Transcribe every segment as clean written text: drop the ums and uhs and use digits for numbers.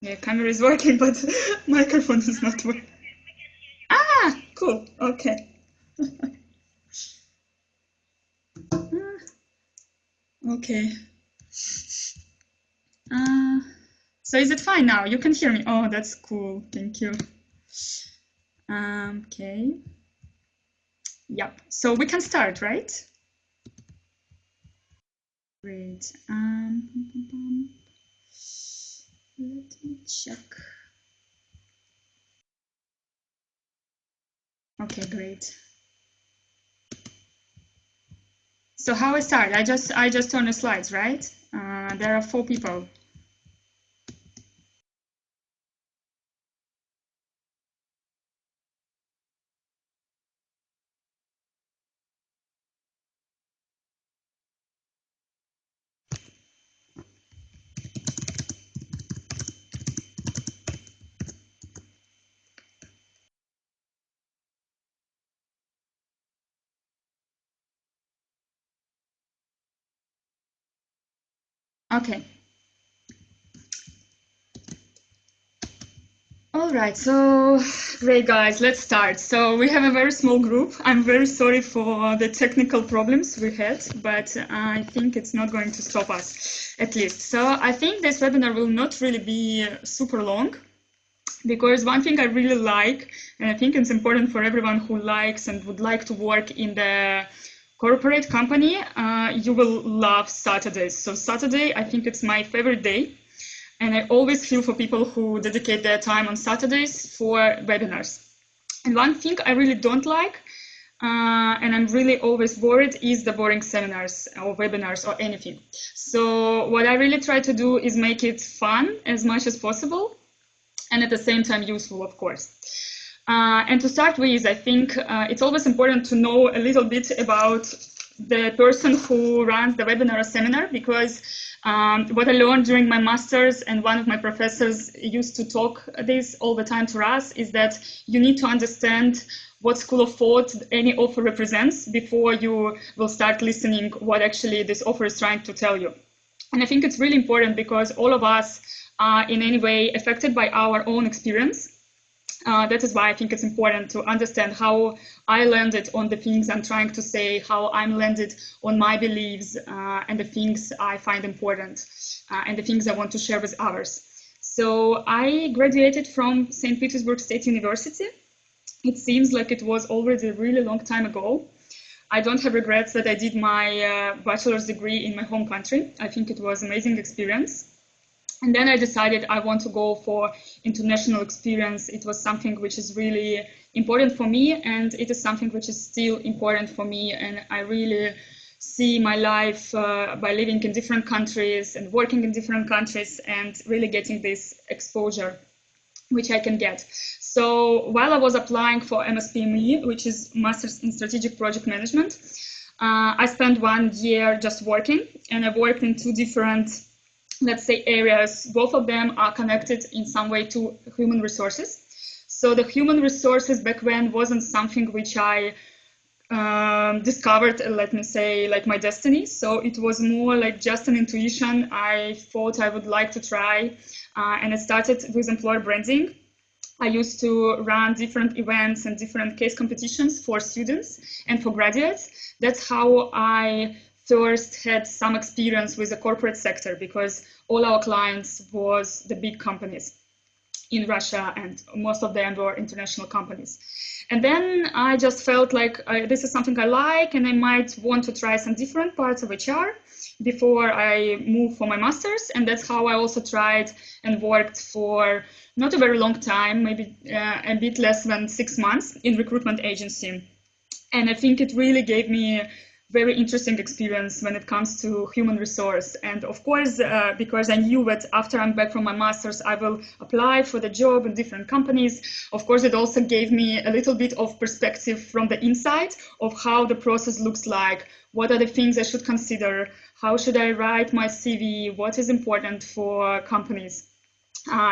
Yeah, camera is working, but microphone is not working. Ah, cool. Okay. Okay. Uh, so is it fine now? You can hear me. Oh, that's cool. Thank you. Okay. Yep. So we can start, right? Great. Let me check. Okay, great. So how I start? I just turn the slides, right? There are 4 people. Okay. All right, so great guys, let's start. So we have a very small group. I'm very sorry for the technical problems we had, but I think it's not going to stop us, at least. So I think this webinar will not really be super long, because one thing I really like, and I think it's important for everyone who likes and would like to work in the corporate company, you will love Saturdays. So Saturday, I think it's my favorite day. And I always feel for people who dedicate their time on Saturdays for webinars. And one thing I really don't like, and I'm really always worried, is the boring seminars or webinars or anything. So what I really try to do is make it fun as much as possible, and at the same time useful, of course. And to start with, I think it's always important to know a little bit about the person who runs the webinar or seminar, because what I learned during my master's, and one of my professors used to talk this all the time to us, is that you need to understand what school of thought any author represents before you will start listening what actually this author is trying to tell you. And I think it's really important because all of us are in any way affected by our own experience. That is why I think it's important to understand how I landed on the things I'm trying to say, how I'm landed on my beliefs, and the things I find important, and the things I want to share with others. So I graduated from St. Petersburg State University. It seems like it was already a really long time ago. I don't have regrets that I did my bachelor's degree in my home country. I think it was an amazing experience. And then I decided I want to go for international experience. It was something which is really important for me, and it is something which is still important for me. And I really see my life by living in different countries and working in different countries and really getting this exposure which I can get. So while I was applying for MSPME, which is Masters in Strategic Project Management, I spent 1 year just working, and I worked in 2 different, let's say, areas. Both of them are connected in some way to human resources. So the human resources back then wasn't something which I discovered, let me say, like my destiny. So it was more like just an intuition. I thought I would like to try, and I started with employer branding. I used to run different events and different case competitions for students and for graduates. That's how I first had some experience with the corporate sector, because all our clients was the big companies in Russia, and most of them were international companies. And then I just felt like this is something I like, and I might want to try some different parts of HR before I move for my master's. And that's how I also tried and worked for not a very long time, maybe a bit less than 6 months in recruitment agency. And I think it really gave me very interesting experience when it comes to human resource. And of course, because I knew that after I'm back from my master's, I will apply for the job in different companies. Of course, it also gave me a little bit of perspective from the inside of how the process looks like. What are the things I should consider? How should I write my CV? What is important for companies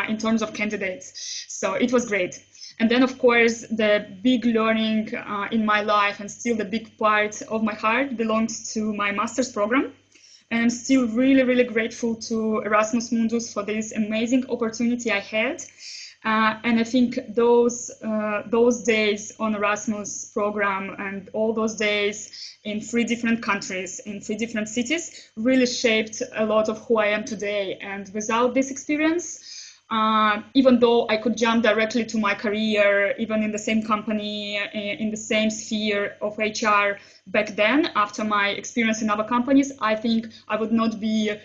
in terms of candidates? So it was great. And then, of course, the big learning in my life, and still the big part of my heart, belongs to my master's program, And I'm still really, really grateful to Erasmus Mundus for this amazing opportunity I had. And I think those days on Erasmus program and all those days in 3 different countries, in 3 different cities, really shaped a lot of who I am today. And without this experience, even though I could jump directly to my career, even in the same company, in the same sphere of HR back then, after my experience in other companies, I think I would not be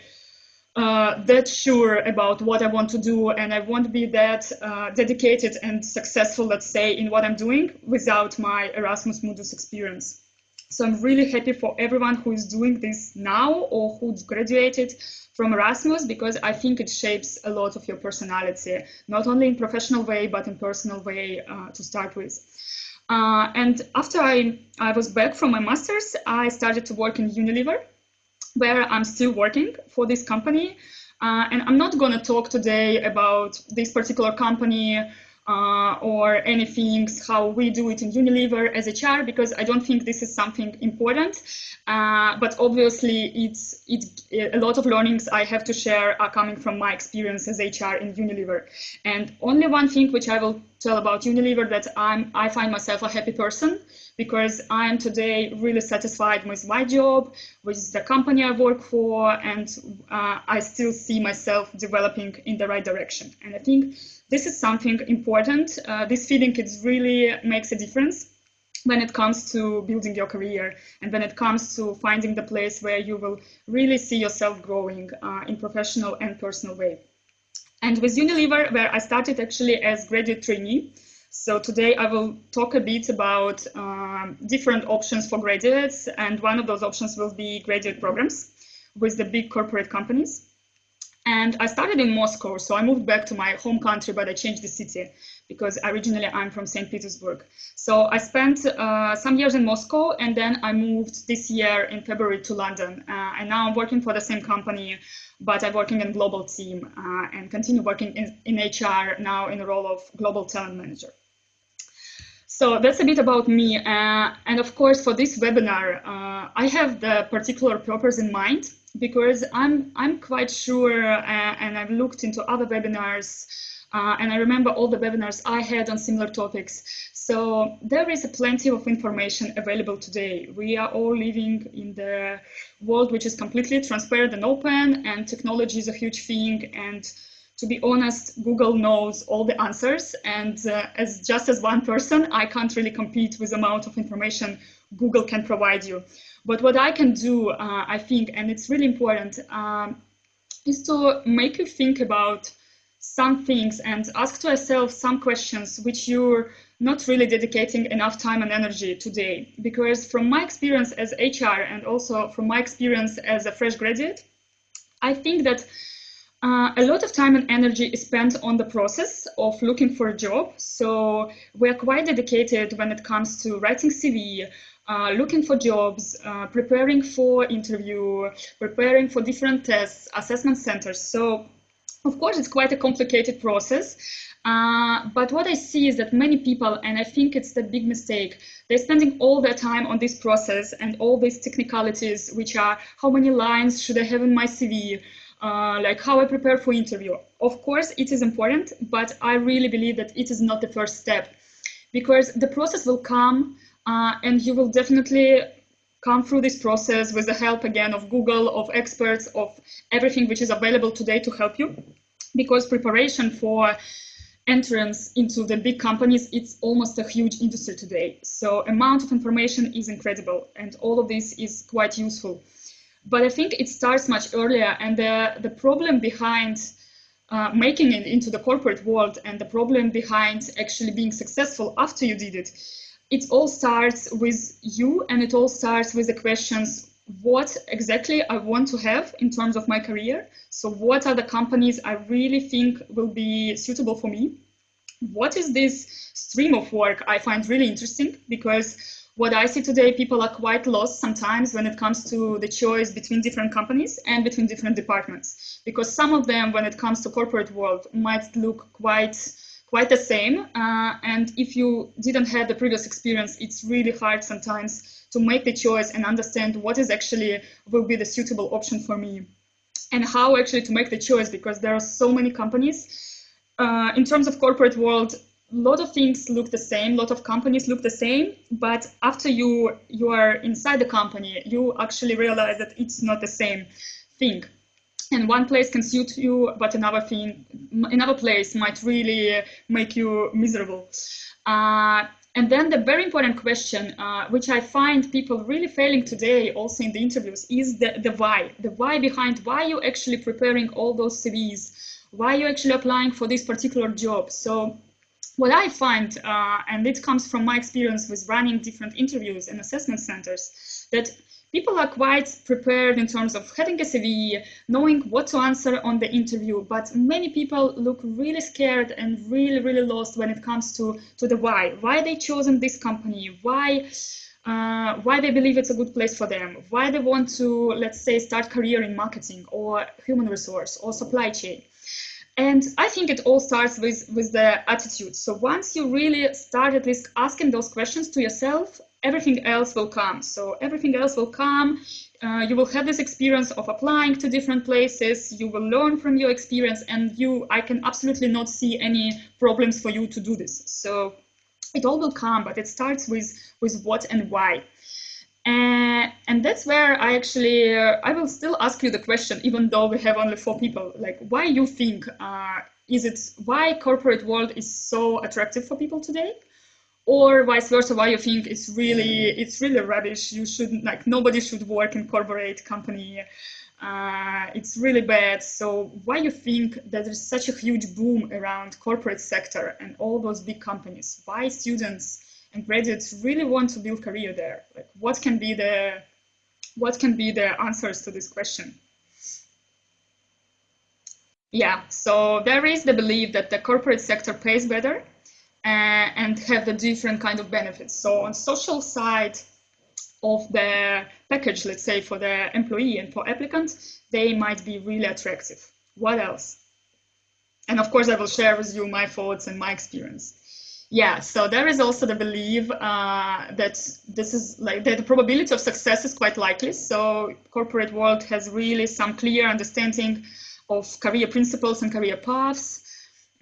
that sure about what I want to do, and I won't be that dedicated and successful, let's say, in what I'm doing without my Erasmus Mundus experience. So I'm really happy for everyone who is doing this now or who's graduated from Erasmus, because I think it shapes a lot of your personality, not only in professional way, but in personal way to start with. And after I was back from my master's, I started to work in Unilever, where I'm still working for this company. And I'm not going to talk today about this particular company or anything, how we do it in Unilever as HR, because I don't think this is something important. But obviously, a lot of learnings I have to share are coming from my experience as HR in Unilever. And only one thing which I will tell about Unilever, that I find myself a happy person, because I am today really satisfied with my job, with the company I work for, and I still see myself developing in the right direction. And I think this is something important. This feeling, it really makes a difference when it comes to building your career and when it comes to finding the place where you will really see yourself growing in professional and personal way. And with Unilever, where I started actually as graduate trainee. So today I will talk a bit about different options for graduates, and one of those options will be graduate programs with the big corporate companies. And I started in Moscow, so I moved back to my home country, but I changed the city because originally I'm from St. Petersburg. So I spent some years in Moscow, and then I moved this year in February to London. And now I'm working for the same company, but I'm working in a global team and continue working in HR now in the role of global talent manager. So that's a bit about me. And of course, for this webinar, I have the particular purpose in mind, because I'm quite sure, and I've looked into other webinars, and I remember all the webinars I had on similar topics. So there is plenty of information available today. We are all living in the world which is completely transparent and open, and technology is a huge thing. And to be honest, Google knows all the answers, and just as one person, I can't really compete with the amount of information Google can provide you. But what I can do, I think, and it's really important, is to make you think about some things and ask to yourself some questions which you're not really dedicating enough time and energy today. Because from my experience as HR and also from my experience as a fresh graduate, I think that a lot of time and energy is spent on the process of looking for a job. So we're quite dedicated when it comes to writing CV, looking for jobs, preparing for interview, preparing for different tests, assessment centers. So of course, it's quite a complicated process. But what I see is that many people, and I think it's the big mistake, they're spending all their time on this process and all these technicalities, which are how many lines should I have in my CV, like how I prepare for interview. Of course, it is important, but I really believe that it is not the first step, because the process will come and you will definitely come through this process with the help again of Google, of experts, of everything which is available today to help you, because preparation for entrance into the big companies, it's almost a huge industry today. So amount of information is incredible, and all of this is quite useful. But I think it starts much earlier, and the problem behind making it into the corporate world and the problem behind actually being successful after you did it, it all starts with you, and it all starts with the questions, what exactly I want to have in terms of my career. So what are the companies I really think will be suitable for me? What is this stream of work I find really interesting? Because what I see today, people are quite lost sometimes when it comes to the choice between different companies and between different departments. Because some of them, when it comes to corporate world, might look quite the same. And if you didn't have the previous experience, it's really hard sometimes to make the choice and understand what is actually will be the suitable option for me, and how actually to make the choice, because there are so many companies. In terms of corporate world, a lot of things look the same, a lot of companies look the same, but after you are inside the company, you actually realize that it's not the same thing. And one place can suit you, but another place might really make you miserable. And then the very important question, which I find people really failing today, also in the interviews, is the why. The why behind why you're actually preparing all those CVs, why you're actually applying for this particular job. So what I find, and it comes from my experience with running different interviews and assessment centers, that people are quite prepared in terms of having a CV, knowing what to answer on the interview, but many people look really scared and really, really lost when it comes to the why they chosen this company, why they believe it's a good place for them, why they want to, let's say, start career in marketing or human resource or supply chain. And I think it all starts with the attitude. So once you really start at least asking those questions to yourself, everything else will come. So everything else will come. You will have this experience of applying to different places. You will learn from your experience, and I can absolutely not see any problems for you to do this. So it all will come, but it starts with what and why. And that's where I actually, I will still ask you the question, even though we have only 4 people, like why you think, why corporate world is so attractive for people today? Or vice versa, why you think it's really rubbish, you shouldn't, like, nobody should work in corporate company, it's really bad. So why you think that there's such a huge boom around corporate sector and all those big companies? Why students and graduates really want to build career there? Like, what can be the answers to this question? Yeah, so there is the belief that the corporate sector pays better and have the different kind of benefits. So on social side of the package, let's say for the employee and for applicant, they might be really attractive. What else? And of course, I will share with you my thoughts and my experience. Yeah, so there is also the belief that this is like that the probability of success is quite likely. So corporate world has really some clear understanding of career principles and career paths.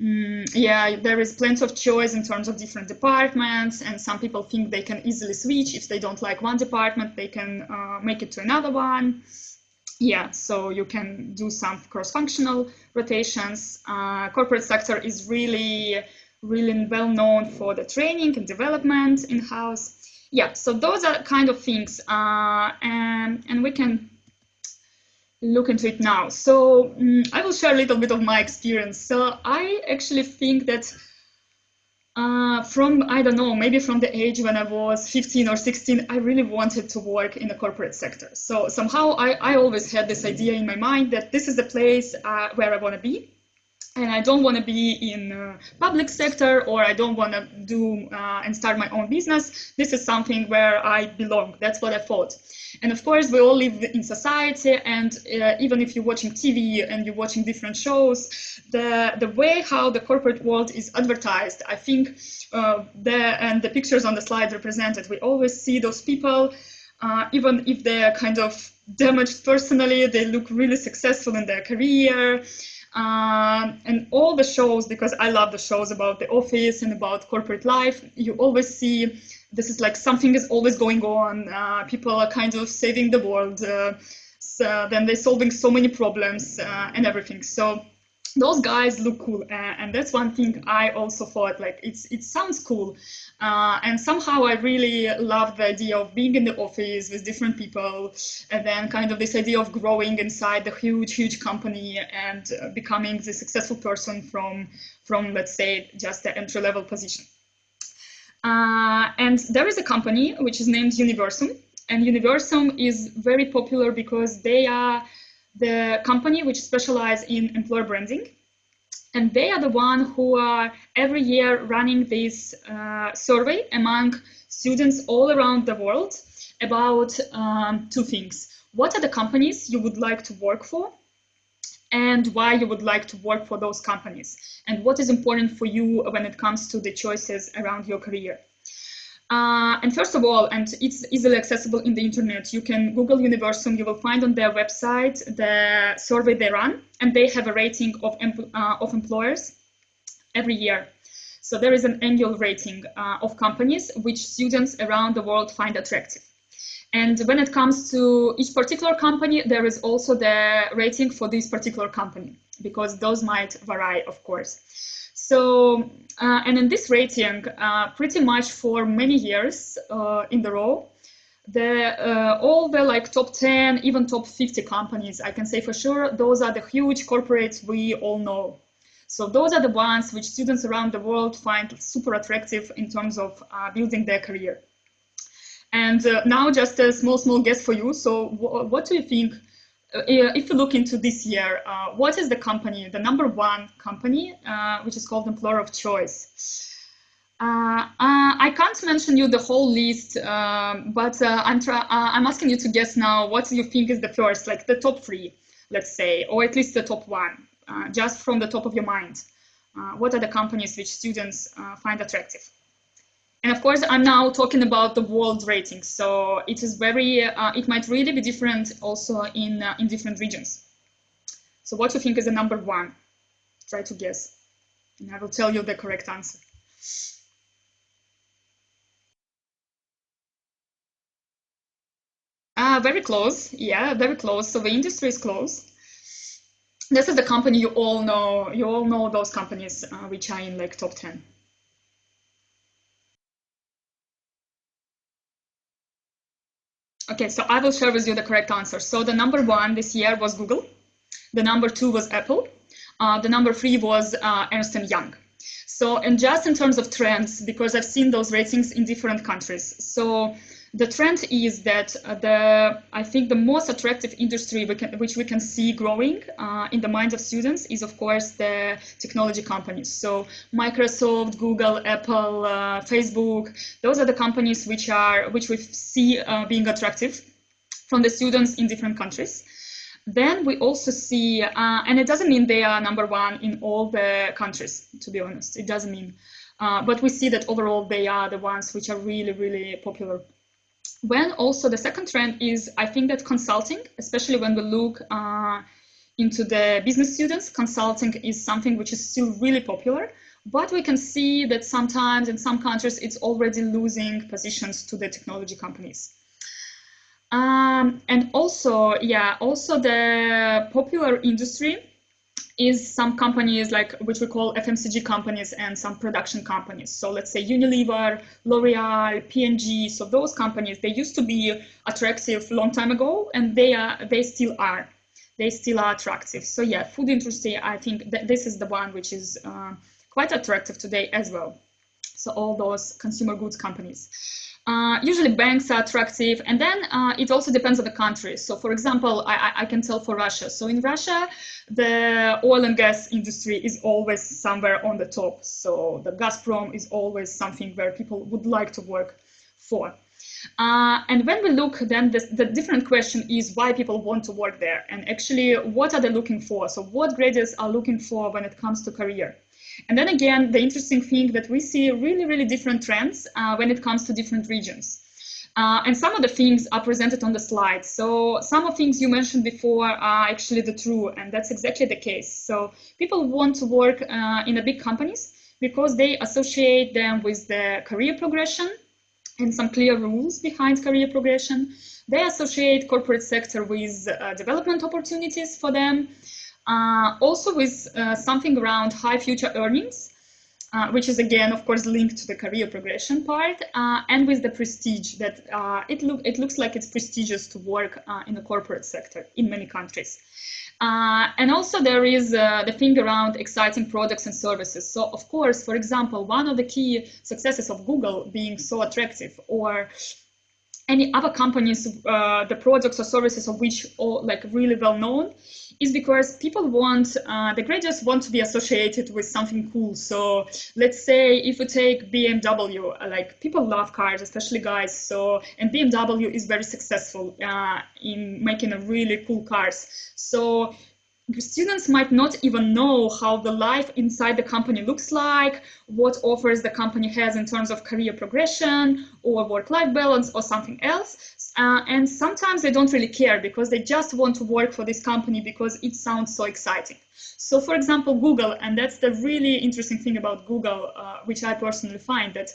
Yeah, there is plenty of choice in terms of different departments, and some people think they can easily switch. If they don't like one department, they can make it to another one. Yeah, so you can do some cross-functional rotations. Corporate sector is really well known for the training and development in-house. Yeah, so those are kind of things, and we can look into it now. So I will share a little bit of my experience. So I actually think that from, I don't know, maybe from the age when I was 15 or 16, I really wanted to work in the corporate sector. So somehow I always had this idea in my mind that this is the place where I want to be. And I don't want to be in public sector, or I don't want to do and start my own business. This is something where I belong. That's what I thought. And of course, we all live in society, and even if you're watching TV and you're watching different shows, the way how the corporate world is advertised, I think the pictures on the slide represented, we always see those people, even if they're kind of damaged personally, they look really successful in their career. And all the shows, because I love the shows about the office and about corporate life, you always see this is like something is always going on. People are kind of saving the world. So then they're solving so many problems and everything. So those guys look cool, and that's one thing I also thought, like it sounds cool, and somehow I really love the idea of being in the office with different people, and then kind of this idea of growing inside the huge company and becoming the successful person from let's say just the entry-level position. And there is a company which is named Universum, and Universum is very popular because they are the company which specializes in employer branding, and they are the one who are every year running this survey among students all around the world about 2 things. What are the companies you would like to work for, and why you would like to work for those companies, and what is important for you when it comes to the choices around your career. And first of all, and it's easily accessible in the internet, you can Google Universum, you will find on their website the survey they run, and they have a rating of employers every year. So there is an annual rating of companies which students around the world find attractive. And when it comes to each particular company, there is also the rating for this particular company, because those might vary, of course. So, and in this rating, pretty much for many years in the row, all the like top 10, even top 50 companies, I can say for sure, those are the huge corporates we all know. So those are the ones which students around the world find super attractive in terms of building their career. And now just a small guess for you. So what do you think, if you look into this year, what is the company, the number one company, which is called employer of choice? I can't mention you the whole list, but I'm asking you to guess now what do you think is the first, like the top three, let's say, or at least the top one, just from the top of your mind. What are the companies which students find attractive? And of course, I'm now talking about the world rating, so it is very, it might really be different also in different regions. So what do you think is the number one? Try to guess, and I will tell you the correct answer. Very close, yeah, very close. So the industry is close. This is the company you all know. You all know those companies which are in like top 10. Okay, so I will share with you the correct answer. So the number one this year was Google. The number two was Apple. The number three was Ernst & Young. So, and just in terms of trends, because I've seen those ratings in different countries. So the trend is that I think the most attractive industry which we can see growing in the minds of students is, of course, the technology companies. So Microsoft, Google, Apple, Facebook, those are the companies which we see being attractive from the students in different countries. Then we also see, and it doesn't mean they are number one in all the countries, to be honest, it doesn't mean, but we see that overall they are the ones which are really, really popular. When also the second trend is, I think that consulting, especially when we look into the business students, consulting is something which is still really popular, but we can see that sometimes in some countries it's already losing positions to the technology companies. And also, yeah, also the popular industry is some companies like which we call FMCG companies and some production companies. So let's say Unilever, L'Oreal, P&G. So those companies, they used to be attractive a long time ago, and they still are. They still are attractive. So yeah, food industry, I think that this is the one which is quite attractive today as well. So all those consumer goods companies. Usually banks are attractive, and then it also depends on the country. So for example, I can tell for Russia. So in Russia, the oil and gas industry is always somewhere on the top. So the Gazprom is always something where people would like to work for. And when we look, then the different question is why people want to work there, and actually what are they looking for? So what graduates are looking for when it comes to career? And then again, the interesting thing that we see really, really different trends when it comes to different regions. And some of the things are presented on the slide. So some of the things you mentioned before are actually the true, and that's exactly the case. So people want to work in the big companies because they associate them with the career progression and some clear rules behind career progression. They associate corporate sector with development opportunities for them. Also with something around high future earnings, which is again, of course, linked to the career progression part, and with the prestige that it looks like it's prestigious to work in the corporate sector in many countries. And also there is the thing around exciting products and services. So of course, for example, one of the key successes of Google being so attractive, or any other companies, the products or services of which are like really well known, is because people want, the graduates want to be associated with something cool. So let's say if you take BMW, like people love cars, especially guys. So, and BMW is very successful in making a really cool cars. So students might not even know how the life inside the company looks like, what offers the company has in terms of career progression or work-life balance or something else. And sometimes they don't really care because they just want to work for this company because it sounds so exciting. So for example, Google, and that's the really interesting thing about Google, which I personally find, that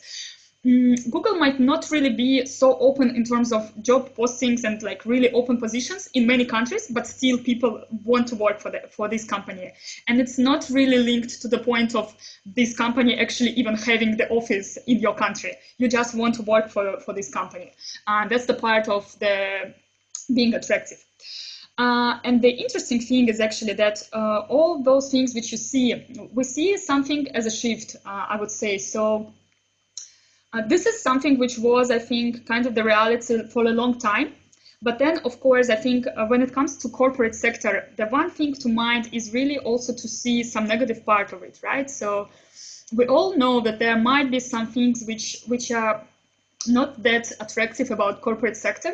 Google might not really be so open in terms of job postings and like really open positions in many countries, but still people want to work for this company. And it's not really linked to the point of this company actually even having the office in your country. You just want to work for this company. That's the part of the being attractive. And the interesting thing is actually that all those things which you see, we see something as a shift, I would say. So this is something which was, I think, kind of the reality for a long time. But then, of course, I think when it comes to corporate sector, the one thing to mind is really also to see some negative part of it, right? So we all know that there might be some things which are not that attractive about corporate sector.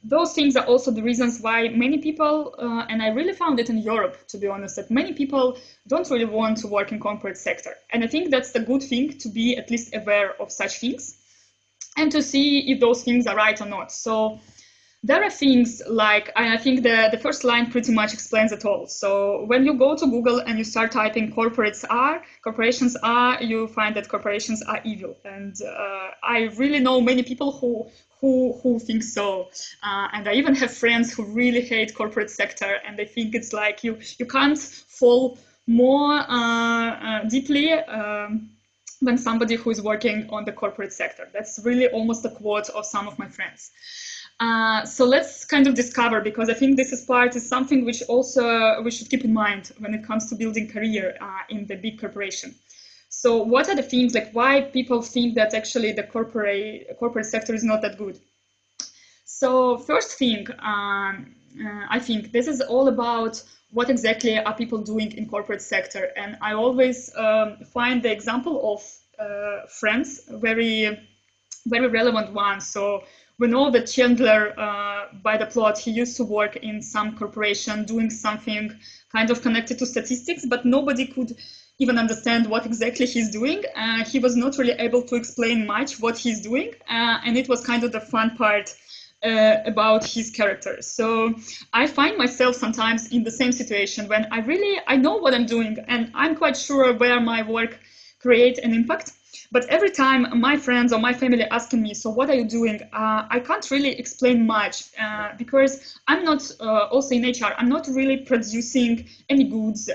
Those things are also the reasons why many people, and I really found it in Europe, to be honest, that many people don't really want to work in corporate sector. And I think that's the good thing, to be at least aware of such things and to see if those things are right or not. So there are things like, I think the first line pretty much explains it all. So when you go to Google and you start typing corporations are, you find that corporations are evil. And I really know many people who think so. And I even have friends who really hate corporate sector, and they think it's like you can't fall more deeply than somebody who is working on the corporate sector. That's really almost a quote of some of my friends. So let's kind of discover, because I think this is something which also we should keep in mind when it comes to building career in the big corporation. So what are the things, like why people think that actually the corporate sector is not that good? So first thing, I think this is all about what exactly are people doing in corporate sector. And I always find the example of friends very relevant one. So we know that Chandler, by the plot, he used to work in some corporation doing something kind of connected to statistics, but nobody could even understand what exactly he's doing. He was not really able to explain much what he's doing, and it was kind of the fun part about his character. So I find myself sometimes in the same situation when I know what I'm doing and I'm quite sure where my work creates an impact. But every time my friends or my family asking me, so what are you doing? I can't really explain much because I'm not, also in HR, I'm not really producing any goods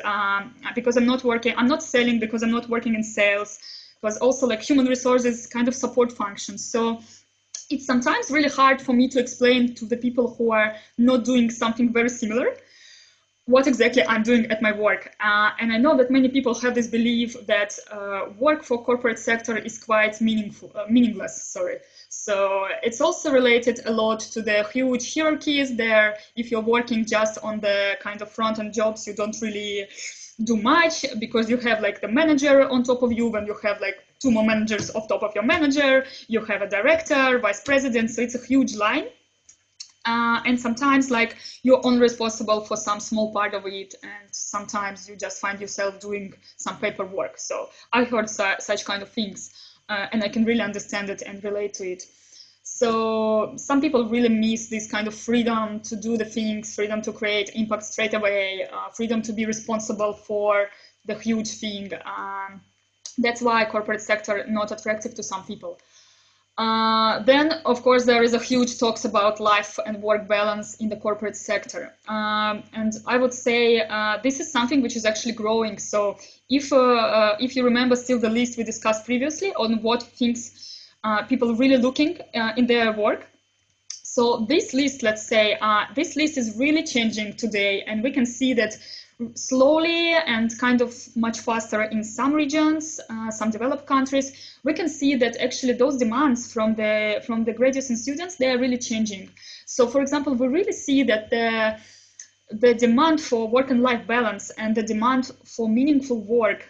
because I'm not selling because I'm not working in sales, because also like human resources kind of support functions. So it's sometimes really hard for me to explain to the people who are not doing something very similar what exactly I'm doing at my work. And I know that many people have this belief that work for corporate sector is quite meaningless. So it's also related a lot to the huge hierarchies there. If you're working just on the kind of front-end jobs, you don't really do much because you have like the manager on top of you, when you have like 2 more managers on top of your manager, you have a director, vice president, so it's a huge line. And sometimes like you're only responsible for some small part of it, and sometimes you just find yourself doing some paperwork. So I heard such kind of things, and I can really understand it and relate to it. So some people really miss this kind of freedom to do the things, freedom to create impact straight away, freedom to be responsible for the huge thing. That's why corporate sector not attractive to some people. Then, of course, there is a huge talks about life and work balance in the corporate sector. And I would say this is something which is actually growing. So if you remember still the list we discussed previously on what things people really looking in their work. So this list, let's say, this list is really changing today, and we can see that slowly and kind of much faster in some regions, some developed countries, we can see that actually those demands from the graduates and students, they are really changing. So for example, we really see that the demand for work and life balance and the demand for meaningful work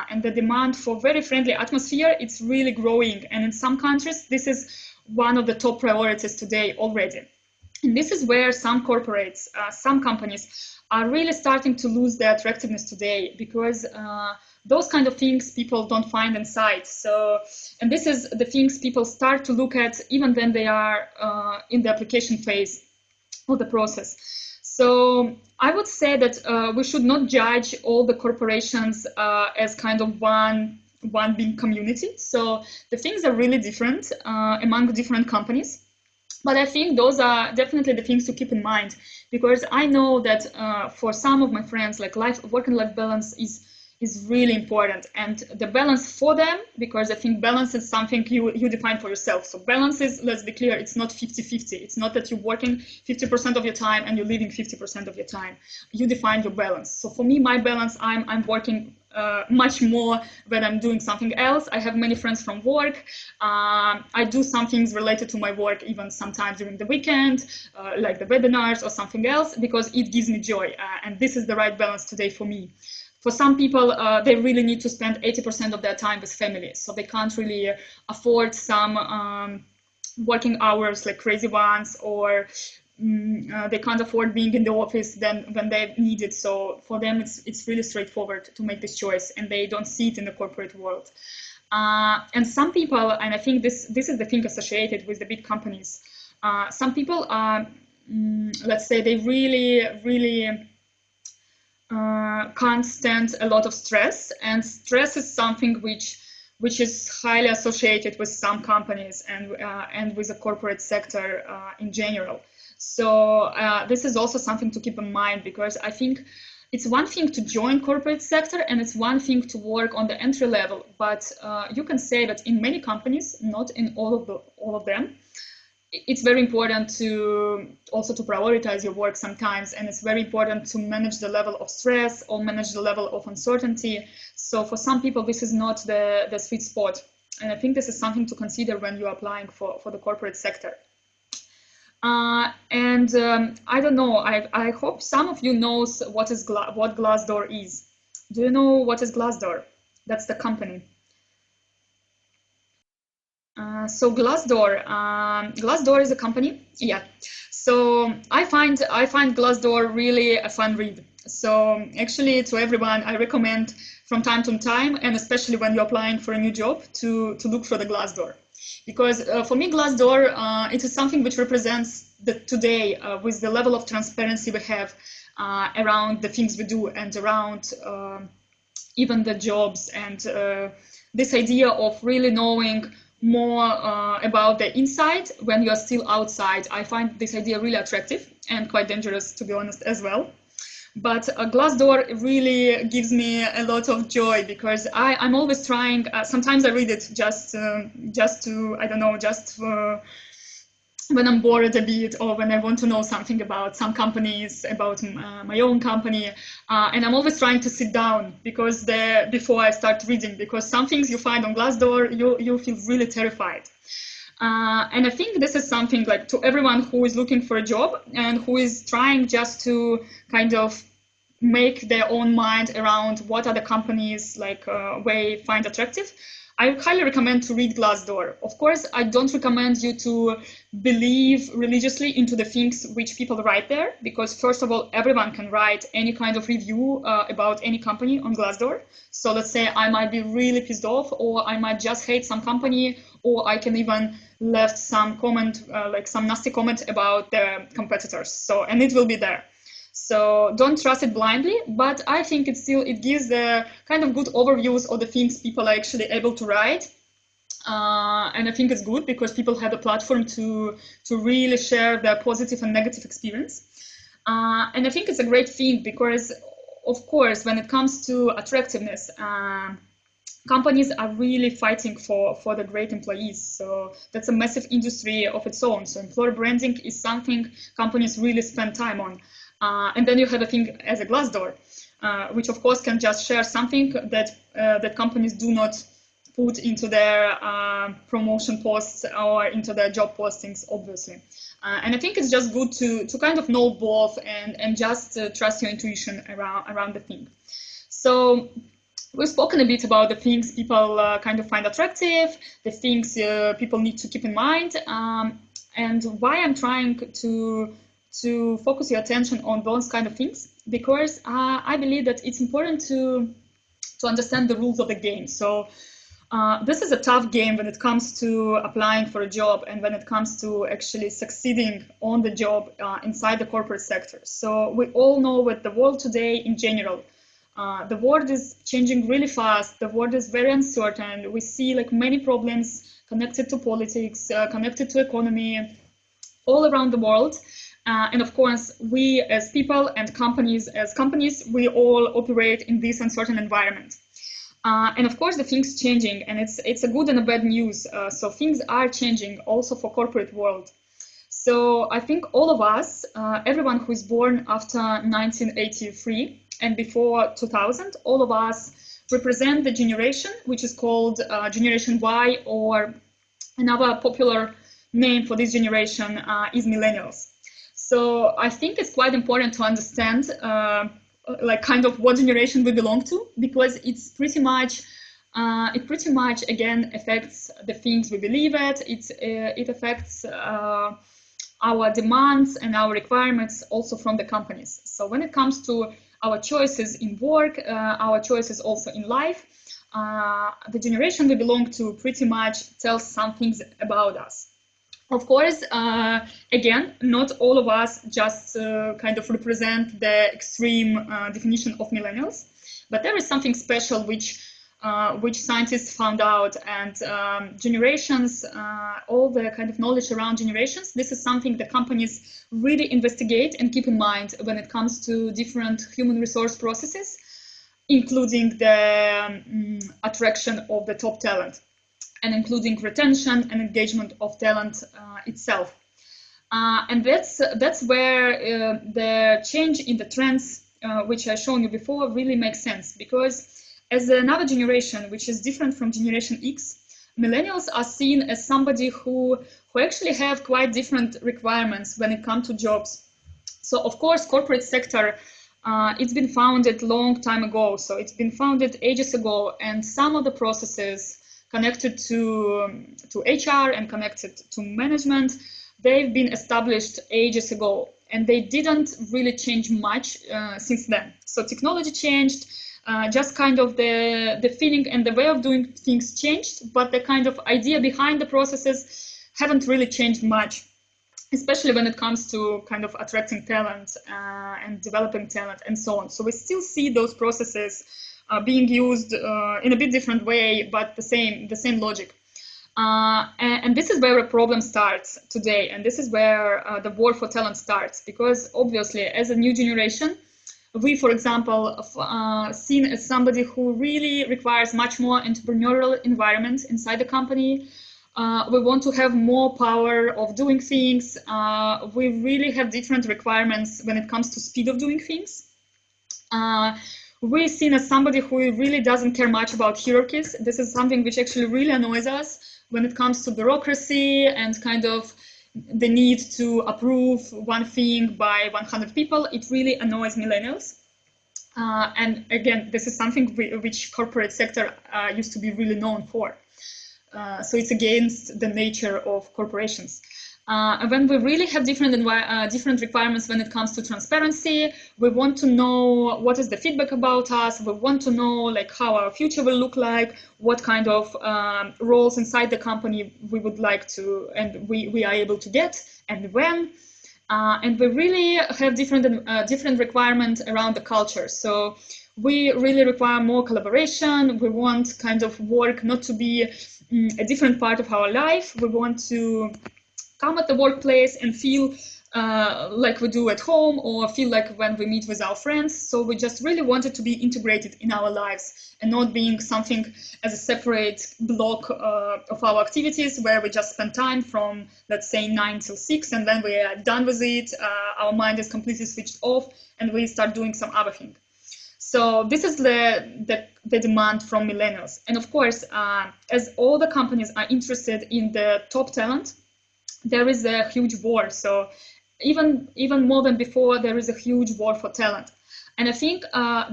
and the demand for very friendly atmosphere, it's really growing. And in some countries, this is one of the top priorities today already. And this is where some corporates, some companies are really starting to lose their attractiveness today, because those kind of things people don't find inside. So, and this is the things people start to look at even when they are in the application phase of the process. So I would say that we should not judge all the corporations as kind of one big community. So the things are really different among different companies. But I think those are definitely the things to keep in mind, because I know that for some of my friends, like work and life balance is really important, and the balance for them, because I think balance is something you define for yourself. So balance is, let's be clear, it's not 50-50. It's not that you're working 50% of your time and you're leaving 50% of your time. You define your balance. So for me, my balance, I'm working much more when I'm doing something else. I have many friends from work. I do some things related to my work, even sometimes during the weekend, like the webinars or something else, because it gives me joy. And this is the right balance today for me. For some people, they really need to spend 80% of their time with family, so they can't really afford some working hours like crazy ones, or they can't afford being in the office then when they need it. So for them, it's really straightforward to make this choice, and they don't see it in the corporate world. And some people, and I think this is the thing associated with the big companies, some people are, let's say, they really can't stand a lot of stress, and stress is something which is highly associated with some companies and with the corporate sector in general. So this is also something to keep in mind, because I think it's one thing to join corporate sector and it's one thing to work on the entry level, but you can say that in many companies, not in all of them, it's very important to also to prioritize your work sometimes, and it's very important to manage the level of stress or manage the level of uncertainty. So for some people, this is not the sweet spot, and I think this is something to consider when you're applying for the corporate sector. I don't know, I hope some of you knows what Glassdoor is. Do you know what is Glassdoor? That's the company. So Glassdoor is a company. Yeah. So I find Glassdoor really a fun read. So actually, to everyone, I recommend from time to time, and especially when you're applying for a new job, to look for the Glassdoor, because for me, Glassdoor it is something which represents today with the level of transparency we have around the things we do and around even the jobs, and this idea of really knowing more about the inside when you are still outside. I find this idea really attractive and quite dangerous, to be honest, as well. But Glassdoor really gives me a lot of joy, because I'm always trying. Sometimes I read it just to I don't know, just when I'm bored a bit, or when I want to know something about some companies, about my own company, and I'm always trying to sit down before I start reading, because some things you find on Glassdoor, you feel really terrified. And I think this is something like to everyone who is looking for a job and who is trying just to kind of make their own mind around what are the companies like they find attractive. I highly recommend to read Glassdoor. Of course, I don't recommend you to believe religiously into the things which people write there, because first of all, everyone can write any kind of review about any company on Glassdoor. So let's say I might be really pissed off, or I might just hate some company, or I can even left some comment, like some nasty comment about the competitors. So, and it will be there. So don't trust it blindly, but I think it gives the kind of good overviews of the things people are actually able to write. And I think it's good because people have a platform to really share their positive and negative experience. And I think it's a great thing because, of course, when it comes to attractiveness, companies are really fighting for the great employees. So that's a massive industry of its own. So employer branding is something companies really spend time on. And then you have a thing as a Glassdoor, which of course can just share something that companies do not put into their promotion posts or into their job postings, obviously. And I think it's just good to kind of know both and just trust your intuition around the thing. So we've spoken a bit about the things people kind of find attractive, the things people need to keep in mind. And why I'm trying to focus your attention on those kind of things, because I believe that it's important to understand the rules of the game. So this is a tough game when it comes to applying for a job and when it comes to actually succeeding on the job inside the corporate sector. So we all know that the world today in general, the world is changing really fast. The world is very uncertain. We see like many problems connected to politics, connected to economy, all around the world. And of course, we as people and companies, we all operate in this uncertain environment. And of course, the things changing, and it's a good and a bad news. So things are changing also for corporate world. So I think all of us, everyone who is born after 1983 and before 2000, all of us represent the generation which is called Generation Y, or another popular name for this generation is millennials. So I think it's quite important to understand like kind of what generation we belong to, because it's pretty much again affects the things we believe at. It affects our demands and our requirements also from the companies. So when it comes to our choices in work, our choices also in life, the generation we belong to pretty much tells some things about us. Of course, again, not all of us just kind of represent the extreme definition of millennials, but there is something special which scientists found out, and generations, all the kind of knowledge around generations, this is something the companies really investigate and keep in mind when it comes to different human resource processes, including the attraction of the top talent, and including retention and engagement of talent itself. And that's where the change in the trends, which I shown you before, really makes sense, because as another generation, which is different from Generation X, millennials are seen as somebody who actually have quite different requirements when it comes to jobs. So of course, corporate sector, it's been founded a long time ago. So it's been founded ages ago, and some of the processes connected to HR and connected to management, they've been established ages ago, and they didn't really change much since then. So technology changed, just kind of the feeling and the way of doing things changed, but the kind of idea behind the processes haven't really changed much, especially when it comes to kind of attracting talent and developing talent and so on. So we still see those processes being used in a bit different way, but the same logic. And this is where a problem starts today, and this is where the war for talent starts, because obviously as a new generation, we, for example, seen as somebody who really requires much more entrepreneurial environment inside the company. We want to have more power of doing things. We really have different requirements when it comes to speed of doing things. We're seen as somebody who really doesn't care much about hierarchies. This is something which actually really annoys us when it comes to bureaucracy and kind of the need to approve one thing by 100 people. It really annoys millennials. And again, this is something which corporate sector used to be really known for. So it's against the nature of corporations. When we really have different requirements when it comes to transparency, we want to know what is the feedback about us. We want to know like how our future will look like, what kind of roles inside the company we would like to, and we are able to get, and when. And we really have different requirements around the culture. So we really require more collaboration. We want kind of work not to be a different part of our life. We want to come at the workplace and feel like we do at home, or feel like when we meet with our friends. So we just really want it to be integrated in our lives and not being something as a separate block of our activities where we just spend time from, let's say, 9 till 6, and then we are done with it. Our mind is completely switched off and we start doing some other thing. So this is the demand from millennials. And of course, as all the companies are interested in the top talent, there is a huge war. So even more than before, there is a huge war for talent. And I think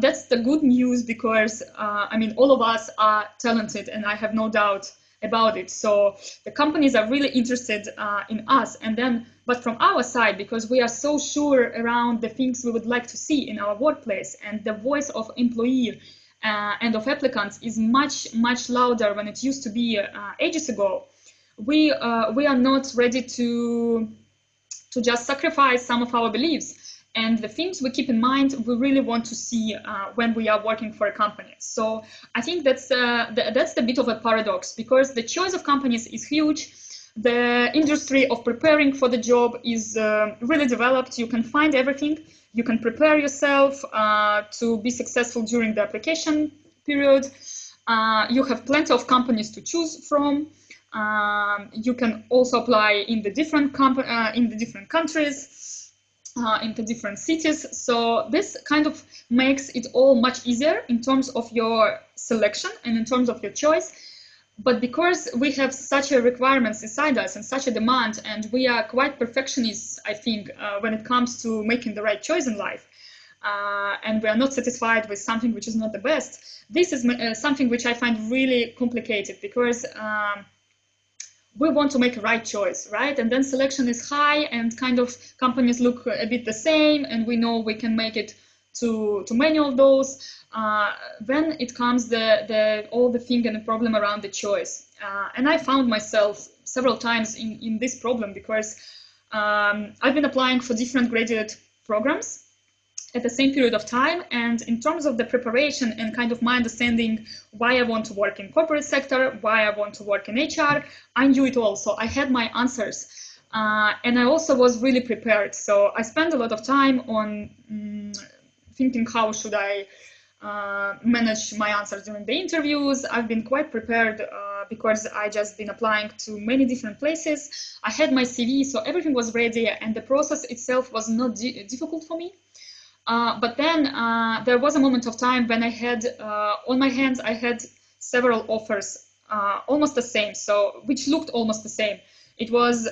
that's the good news, because I mean, all of us are talented, and I have no doubt about it. So the companies are really interested in us. And then, but from our side, because we are so sure around the things we would like to see in our workplace, and the voice of employee and of applicants is much louder than it used to be ages ago. We are not ready to just sacrifice some of our beliefs. And the things we keep in mind, we really want to see when we are working for a company. So I think that's the bit of a paradox, because the choice of companies is huge. The industry of preparing for the job is really developed. You can find everything. You can prepare yourself to be successful during the application period. You have plenty of companies to choose from. You can also apply in the different countries. Into different cities. So this kind of makes it all much easier in terms of your selection and in terms of your choice. But because we have such a requirements inside us and such a demand, and we are quite perfectionists, I think, when it comes to making the right choice in life, and we are not satisfied with something which is not the best, this is something which I find really complicated, because we want to make a right choice, right? And then selection is high, and kind of companies look a bit the same, and we know we can make it to many of those. Then it comes all the thing and the problem around the choice. And I found myself several times in this problem, because I've been applying for different graduate programs at the same period of time, and in terms of the preparation and kind of my understanding why I want to work in corporate sector, why I want to work in HR, I knew it all. So I had my answers, and I also was really prepared. So I spent a lot of time on thinking how should I manage my answers during the interviews. I've been quite prepared because I just been applying to many different places. I had my CV, so everything was ready, and the process itself was not difficult for me. But then there was a moment of time when I had on my hands, I had several offers, almost the same, so which looked almost the same. It was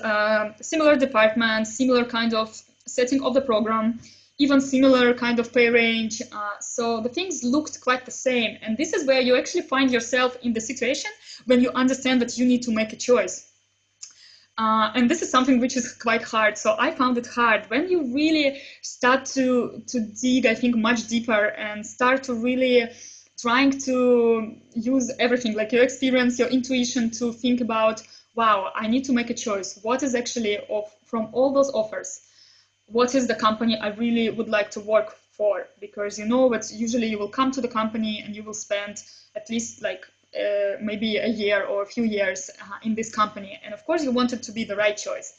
similar department, similar kind of setting of the program, even similar kind of pay range. So the things looked quite the same. And this is where you actually find yourself in the situation when you understand that you need to make a choice. And this is something which is quite hard. So I found it hard when you really start to dig, I think, much deeper and start to really trying to use everything, like your experience, your intuition, to think about, wow, I need to make a choice. What is actually from all those offers? What is the company I really would like to work for? Because you know that usually you will come to the company and you will spend at least like maybe a year or a few years in this company. And of course you want it to be the right choice.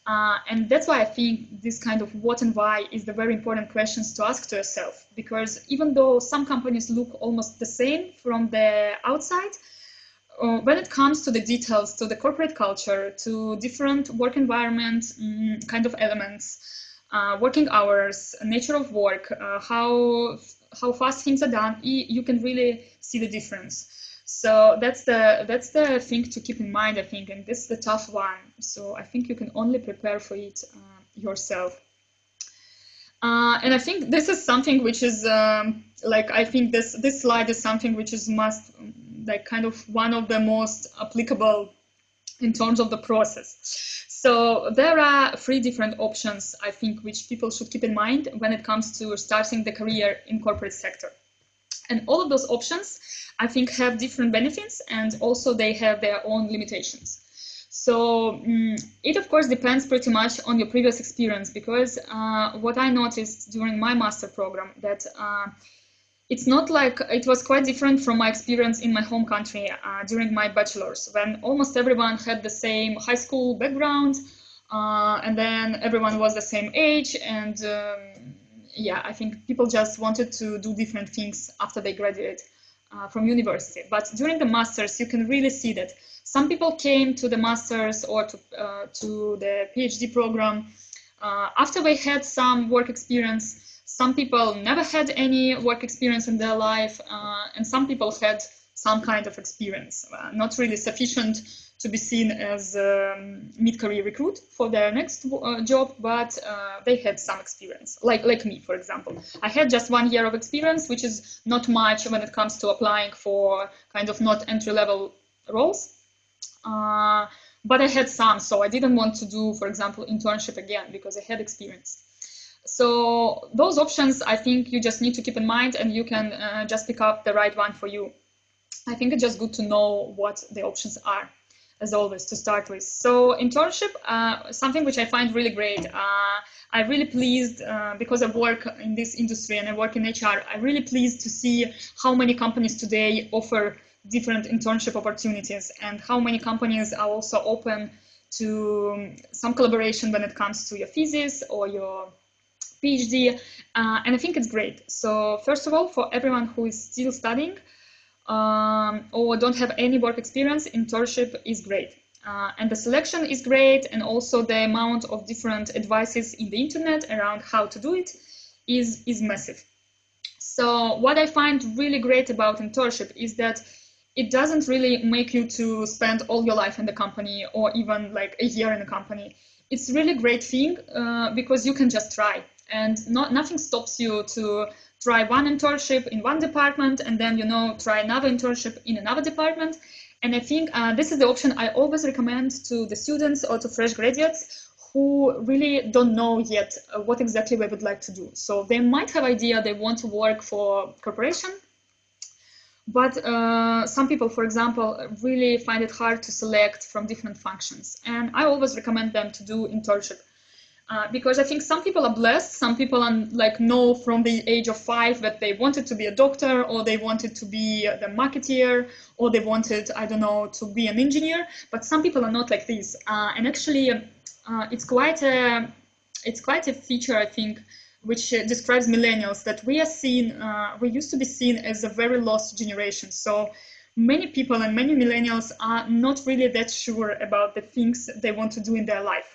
And that's why I think this kind of what and why is the very important questions to ask to yourself. Because even though some companies look almost the same from the outside, when it comes to the details, to the corporate culture, to different work environment kind of elements, working hours, nature of work, how fast things are done, you can really see the difference. So that's the thing to keep in mind, I think, and this is the tough one. So I think you can only prepare for it yourself. And I think this is something which is like, I think this slide is something which is like kind of one of the most applicable in terms of the process. So there are 3 different options, I think, which people should keep in mind when it comes to starting the career in corporate sector. And all of those options, I think, have different benefits, and also they have their own limitations. So it, of course, depends pretty much on your previous experience, because what I noticed during my master program, that it's not like, it was quite different from my experience in my home country during my bachelor's, when almost everyone had the same high school background, and then everyone was the same age, and yeah, I think people just wanted to do different things after they graduate from university. But during the masters, you can really see that some people came to the masters or to the PhD program after they had some work experience. Some people never had any work experience in their life, and some people had some kind of experience, not really sufficient to be seen as a mid-career recruit for their next job, but they had some experience, like me, for example. I had just 1 year of experience, which is not much when it comes to applying for kind of not entry-level roles. But I had some, so I didn't want to do, for example, internship again because I had experience. So those options, I think you just need to keep in mind, and you can just pick up the right one for you. I think it's just good to know what the options are, as always, to start with. So internship, something which I find really great. I'm really pleased because I work in this industry and I work in HR. I'm really pleased to see how many companies today offer different internship opportunities, and how many companies are also open to some collaboration when it comes to your thesis or your PhD, and I think it's great. So first of all, for everyone who is still studying or don't have any work experience, internship is great. And the selection is great, and also the amount of different advices in the internet around how to do it is massive. So what I find really great about internship is that it doesn't really make you to spend all your life in the company or even like a year in a company. It's really great thing because you can just try, and nothing stops you to try one internship in one department and then, you know, try another internship in another department. And I think this is the option I always recommend to the students or to fresh graduates who really don't know yet what exactly they would like to do. So they might have idea they want to work for corporation, but some people, for example, really find it hard to select from different functions. And I always recommend them to do internship. Because I think some people are blessed, some people are, like, know from the age of 5 that they wanted to be a doctor, or they wanted to be the marketeer, or they wanted, I don't know, to be an engineer. But some people are not like this, and actually it's quite a feature, I think, which describes millennials, that we are seen, we used to be seen as a very lost generation. So many people and many millennials are not really that sure about the things they want to do in their life.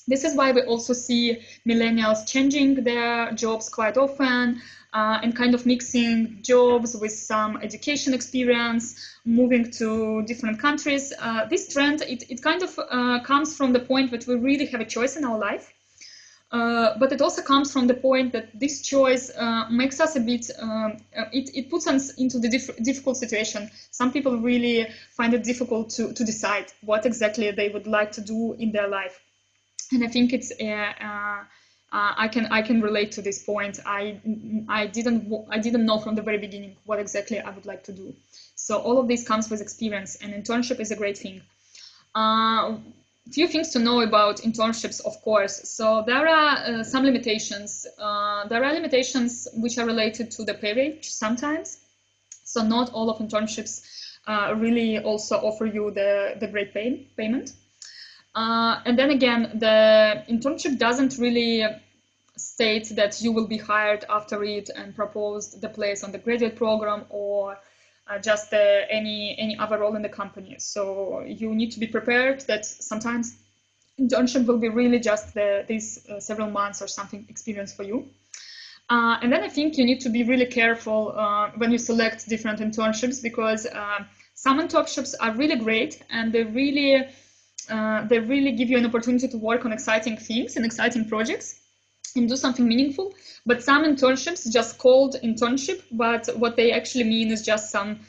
This is why we also see millennials changing their jobs quite often, and kind of mixing jobs with some education experience, moving to different countries. This trend, it kind of comes from the point that we really have a choice in our life. But it also comes from the point that this choice makes us a bit, it puts us into the difficult situation. Some people really find it difficult to decide what exactly they would like to do in their life. And I think it's I can relate to this point. I didn't know from the very beginning what exactly I would like to do. So all of this comes with experience, and internship is a great thing. Few things to know about internships, of course. So there are some limitations. There are limitations which are related to the pay wage sometimes. So not all of internships really also offer you the great payment. And then again, the internship doesn't really state that you will be hired after it and proposed the place on the graduate program, or just any other role in the company. So you need to be prepared that sometimes internship will be really just these several months or something experience for you. And then I think you need to be really careful when you select different internships, because some internships are really great, and they really give you an opportunity to work on exciting things and exciting projects and do something meaningful. But some internships just called internship, but what they actually mean is just some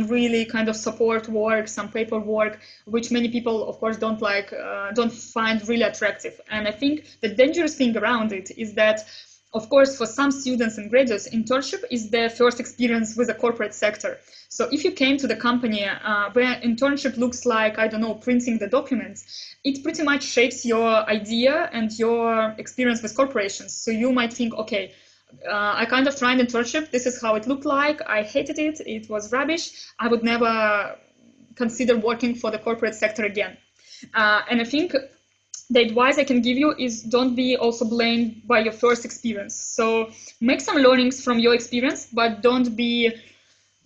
really kind of support work, some paperwork, which many people, of course, don't like, don't find really attractive. And I think the dangerous thing around it is that, of course, for some students and graduates, internship is their first experience with the corporate sector. So if you came to the company where internship looks like, I don't know, printing the documents, it pretty much shapes your idea and your experience with corporations. So you might think, okay, I kind of tried internship. This is how it looked like. I hated it. It was rubbish. I would never consider working for the corporate sector again. And I think the advice I can give you is don't be also blamed by your first experience. So make some learnings from your experience, but don't be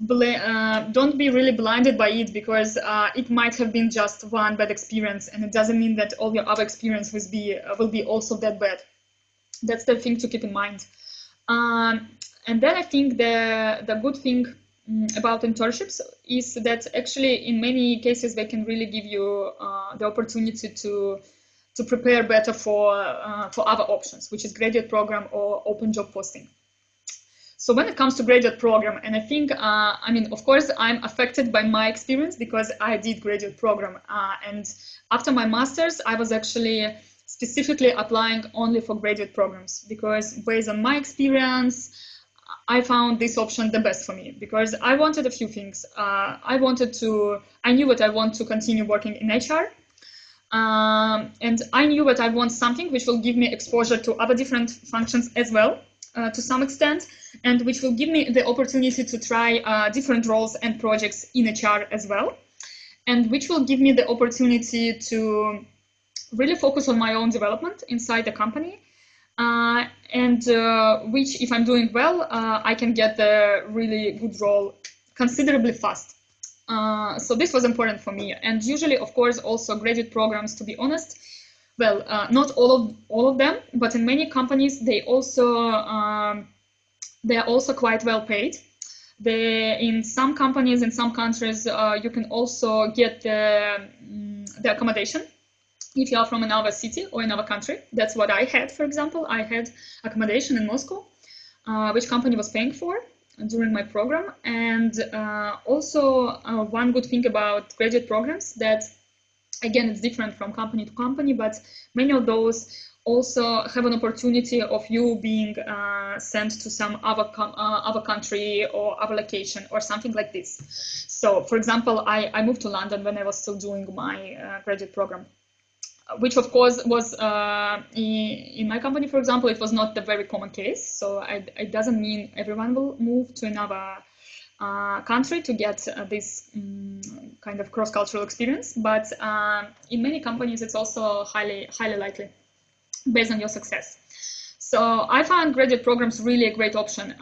really blinded by it, because it might have been just one bad experience, and it doesn't mean that all your other experience will be also that bad. That's the thing to keep in mind. And then I think the good thing about internships is that actually in many cases they can really give you the opportunity to prepare better for other options, which is graduate program or open job posting. So when it comes to graduate program, and I think, I mean, of course, I'm affected by my experience because I did graduate program. And after my master's, I was actually specifically applying only for graduate programs because based on my experience, I found this option the best for me because I wanted a few things. I knew that I want to continue working in HR. And I knew that I want something which will give me exposure to other different functions as well, to some extent, and which will give me the opportunity to try different roles and projects in HR as well, and which will give me the opportunity to really focus on my own development inside the company, and which, if I'm doing well, I can get the really good role considerably fast. So this was important for me. And usually, of course, also graduate programs, to be honest, well, not all of them, but in many companies, they are also quite well paid. In some companies, in some countries, you can also get the accommodation if you are from another city or another country. That's what I had, for example. I had accommodation in Moscow, which company was paying for during my program. And also one good thing about graduate programs that, again, it's different from company to company, but many of those also have an opportunity of you being sent to some other country or other location or something like this. So, for example, I moved to London when I was still doing my graduate program, which of course was in my company, for example, it was not the very common case. So it doesn't mean everyone will move to another country to get this kind of cross-cultural experience. But in many companies, it's also highly likely based on your success. So I found graduate programs really a great option.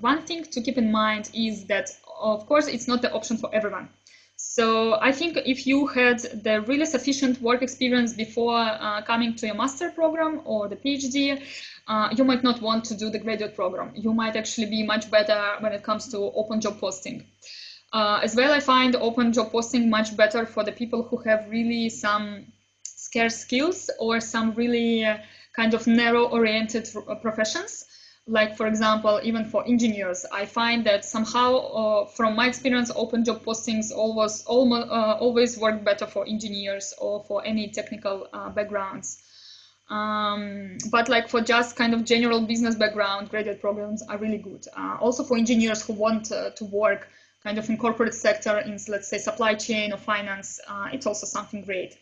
One thing to keep in mind is that, of course, it's not the option for everyone. So I think if you had the really sufficient work experience before coming to a master program or the PhD, you might not want to do the graduate program. You might actually be much better when it comes to open job posting. As well, I find open job posting much better for the people who have really some scarce skills or some really kind of narrow-oriented professions. Like, for example, even for engineers, I find that somehow, from my experience, open job postings always work better for engineers or for any technical backgrounds. But like for just kind of general business background, graduate programs are really good. Also for engineers who want to work kind of in corporate sector in, let's say, supply chain or finance, it's also something great.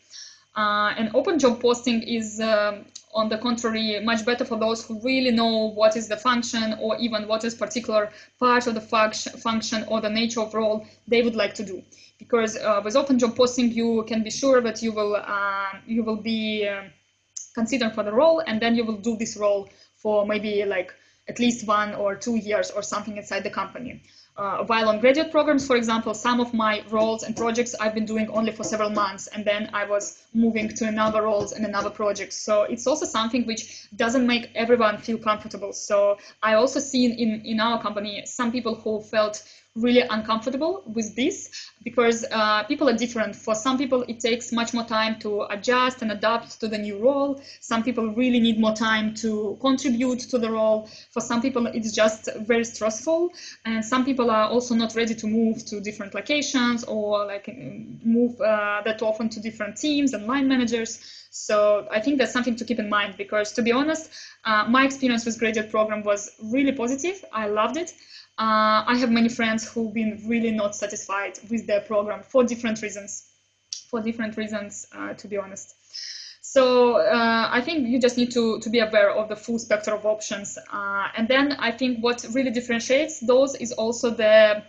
And open job posting is, on the contrary, much better for those who really know what is the function or even what is particular part of the function or the nature of role they would like to do. Because with open job posting, you can be sure that you will be considered for the role, and then you will do this role for maybe like at least 1 or 2 years or something inside the company. While on graduate programs, for example, some of my roles and projects I've been doing only for several months, and then I was moving to another roles and another project. So it's also something which doesn't make everyone feel comfortable. So I also seen in our company some people who felt really uncomfortable with this, because people are different. For some people, it takes much more time to adjust and adapt to the new role. Some people really need more time to contribute to the role. For some people, it's just very stressful. And some people are also not ready to move to different locations or like move that often to different teams and line managers. So I think that's something to keep in mind, because to be honest, my experience with graduate program was really positive. I loved it. I have many friends who've been really not satisfied with their program for different reasons, to be honest. So I think you just need to be aware of the full spectrum of options. And then I think what really differentiates those is also the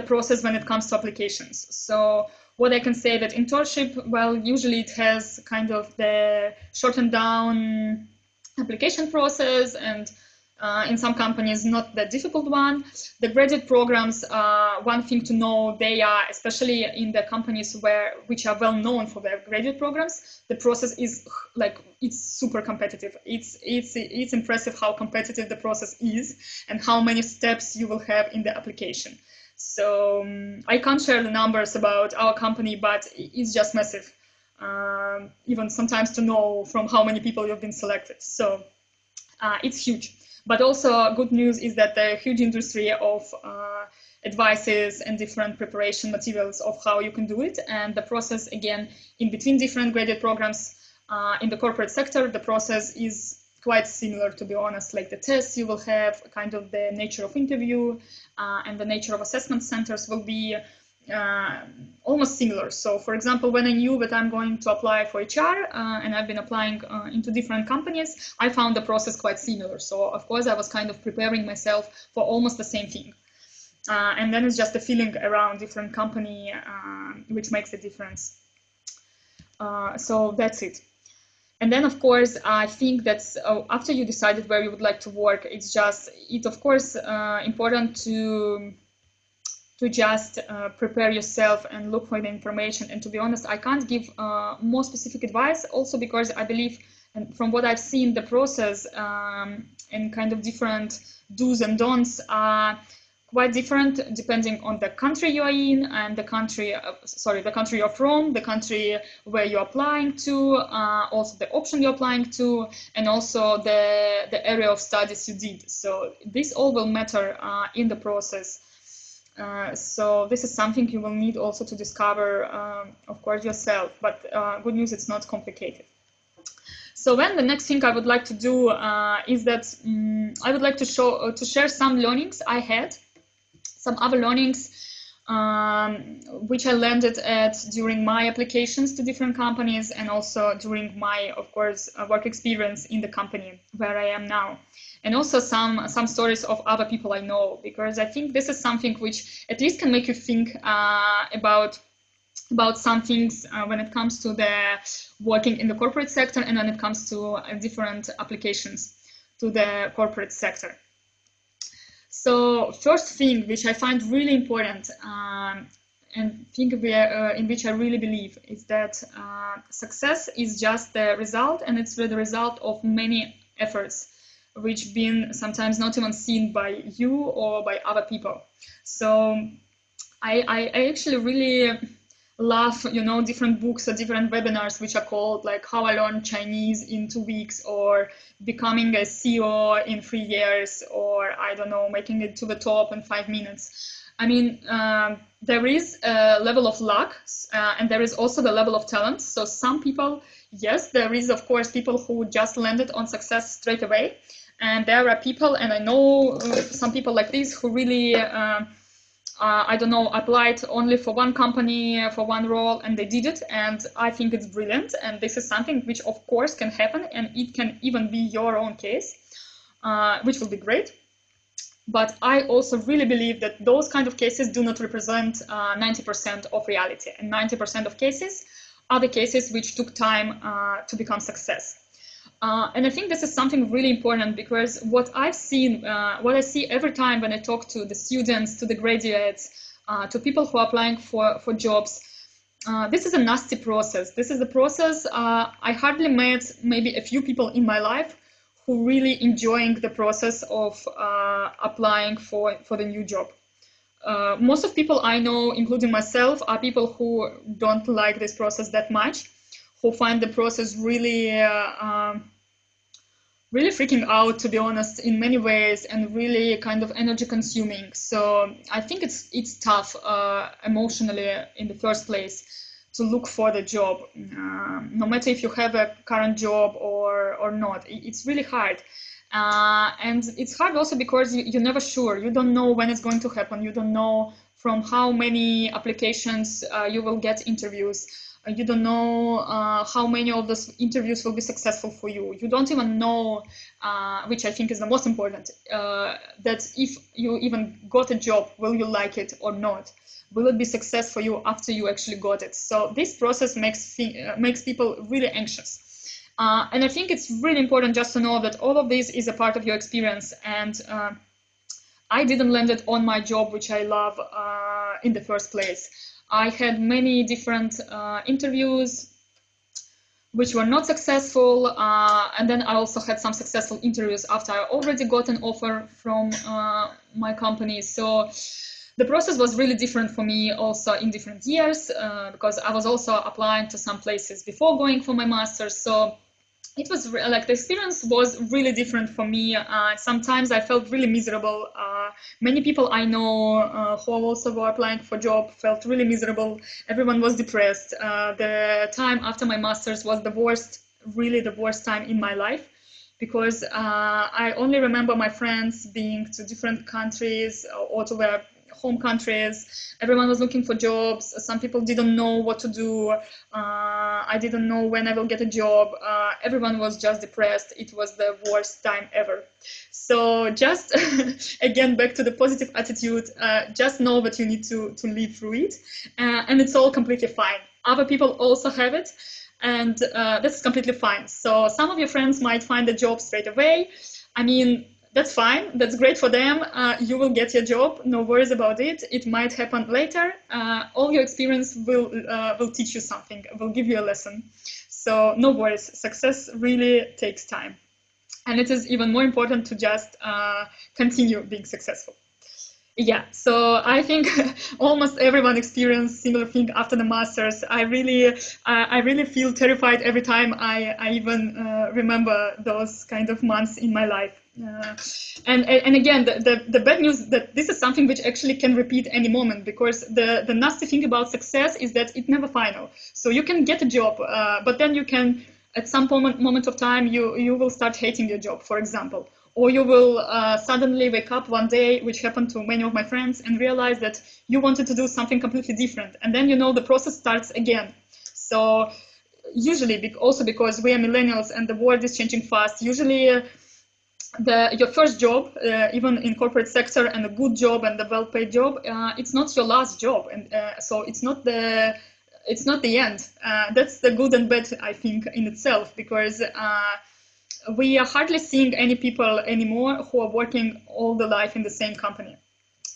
process when it comes to applications. So what I can say that internship, well, usually it has kind of the shortened down application process, and in some companies, not that difficult one. The graduate programs, one thing to know, they are, especially in the companies which are well known for their graduate programs, the process is like, it's super competitive. It's impressive how competitive the process is and how many steps you will have in the application. So I can't share the numbers about our company, but it's just massive. Even sometimes to know from how many people you've been selected. So it's huge. But also good news is that the huge industry of advices and different preparation materials of how you can do it. And the process, again, in between different graded programs in the corporate sector, the process is quite similar, to be honest. Like the tests you will have, kind of the nature of interview and the nature of assessment centers will be almost similar. So for example, when I knew that I'm going to apply for HR and I've been applying into different companies, I found the process quite similar. So of course I was kind of preparing myself for almost the same thing. And then it's just the feeling around different company which makes a difference. So that's it. And then, of course, I think that after you decided where you would like to work, it's of course important to just prepare yourself and look for the information. And to be honest, I can't give more specific advice, also because I believe, and from what I've seen, the process and kind of different do's and don'ts are quite different depending on the country you are in and the country you're from, the country where you're applying to, also the option you're applying to, and also the area of studies you did. So this all will matter in the process. So this is something you will need also to discover, of course, yourself. But good news, it's not complicated. So then the next thing I would like to do is that I would like to share some learnings I had. Some other learnings which I landed at during my applications to different companies and also during my, of course, work experience in the company where I am now. And also some stories of other people I know, because I think this is something which at least can make you think about some things when it comes to the working in the corporate sector and when it comes to different applications to the corporate sector. So first thing which I find really important and think in which I really believe is that success is just the result, and it's the result of many efforts which been sometimes not even seen by you or by other people. So I actually really love, different books or different webinars which are called like How I Learned Chinese in 2 weeks, or Becoming a CEO in 3 years, or I don't know, making it to the top in 5 minutes. I mean, there is a level of luck and there is also the level of talent. So some people, yes, there is of course people who just landed on success straight away. And there are people, and I know some people like this who really I don't know, applied only for one company, for one role, and they did it. And I think it's brilliant. And this is something which, of course, can happen. And it can even be your own case, which will be great. But I also really believe that those kind of cases do not represent 90% of reality. And 90% of cases are the cases which took time to become success. And I think this is something really important, because what I've seen, what I see every time when I talk to the students, to the graduates, to people who are applying for jobs, this is a nasty process. This is a process I hardly met maybe a few people in my life who really enjoying the process of applying for the new job. Most of people I know, including myself, are people who don't like this process that much, who find the process really really freaking out, to be honest, in many ways, and really kind of energy consuming. So I think it's tough emotionally in the first place to look for the job, no matter if you have a current job or not. It's really hard. And it's hard also because you're never sure. You don't know when it's going to happen. You don't know from how many applications you will get interviews. You don't know how many of those interviews will be successful for you. You don't even know, which I think is the most important, that if you even got a job, will you like it or not? Will it be success for you after you actually got it? So this process makes people really anxious. And I think it's really important just to know that all of this is a part of your experience. And I didn't land it on my job, which I love in the first place. I had many different interviews which were not successful, and then I also had some successful interviews after I already got an offer from my company. So the process was really different for me also in different years, because I was also applying to some places before going for my master's. So it was like the experience was really different for me. Sometimes I felt really miserable. Many people I know who also were applying for job felt really miserable. Everyone was depressed. The time after my master's was the worst, really the worst time in my life, because I only remember my friends being to different countries or to their home countries. Everyone was looking for jobs. Some people didn't know what to do. I didn't know when I will get a job. Everyone was just depressed. It was the worst time ever. So just again, back to the positive attitude, just know that you need to live through it, and it's all completely fine. Other people also have it, and that's completely fine. So some of your friends might find a job straight away. I mean, that's fine. That's great for them. You will get your job. No worries about it. It might happen later. All your experience will teach you something, will give you a lesson. So no worries. Success really takes time. And it is even more important to just continue being successful. Yeah, so I think almost everyone experienced similar thing after the masters. I really feel terrified every time I even remember those kind of months in my life. And again, the bad news that this is something which actually can repeat any moment, because the nasty thing about success is that it's never final. So you can get a job, but then you can, at some moment of time, you will start hating your job, for example. Or you will suddenly wake up one day, which happened to many of my friends, and realize that you wanted to do something completely different. And then, the process starts again. So usually, also because we are millennials and the world is changing fast, usually your first job, even in corporate sector, and a good job and a well-paid job, it's not your last job. And so it's not the end. That's the good and bad, I think, in itself, because we are hardly seeing any people anymore who are working all the life in the same company.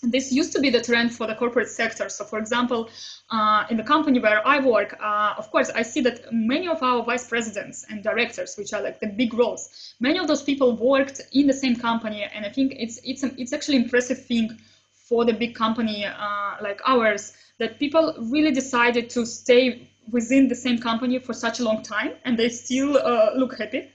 This used to be the trend for the corporate sector. So, for example, in the company where I work, of course, I see that many of our vice presidents and directors, which are like the big roles, many of those people worked in the same company, and I think it's actually impressive thing for the big company like ours, that people really decided to stay within the same company for such a long time, and they still look happy,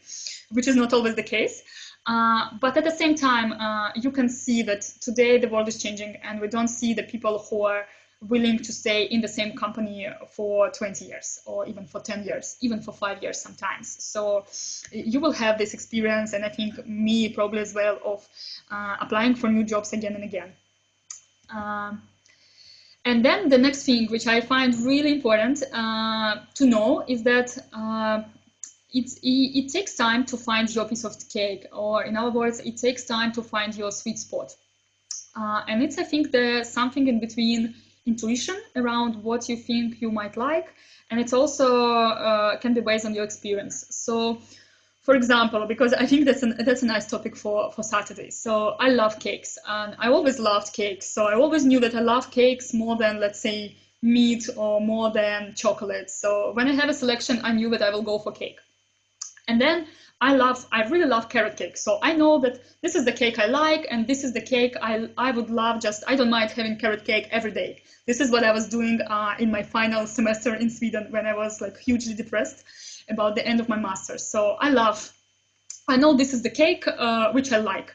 which is not always the case. But at the same time, you can see that today the world is changing, and we don't see the people who are willing to stay in the same company for 20 years or even for 10 years, even for 5 years sometimes. So you will have this experience, and I think me probably as well, of applying for new jobs again and again. And then the next thing, which I find really important to know, is that it takes time to find your piece of cake, or in other words, it takes time to find your sweet spot. And it's, I think, something in between intuition around what you think you might like, and it's also can be based on your experience. So, for example, because I think that's a nice topic for Saturday. So I love cakes, and I always loved cakes. So I always knew that I love cakes more than, let's say, meat or more than chocolate. So when I have a selection, I knew that I will go for cake. And then I really love carrot cake. So I know that this is the cake I like, and this is the cake I would love. I don't mind having carrot cake every day. This is what I was doing in my final semester in Sweden, when I was like hugely depressed about the end of my master's. So I know this is the cake which I like,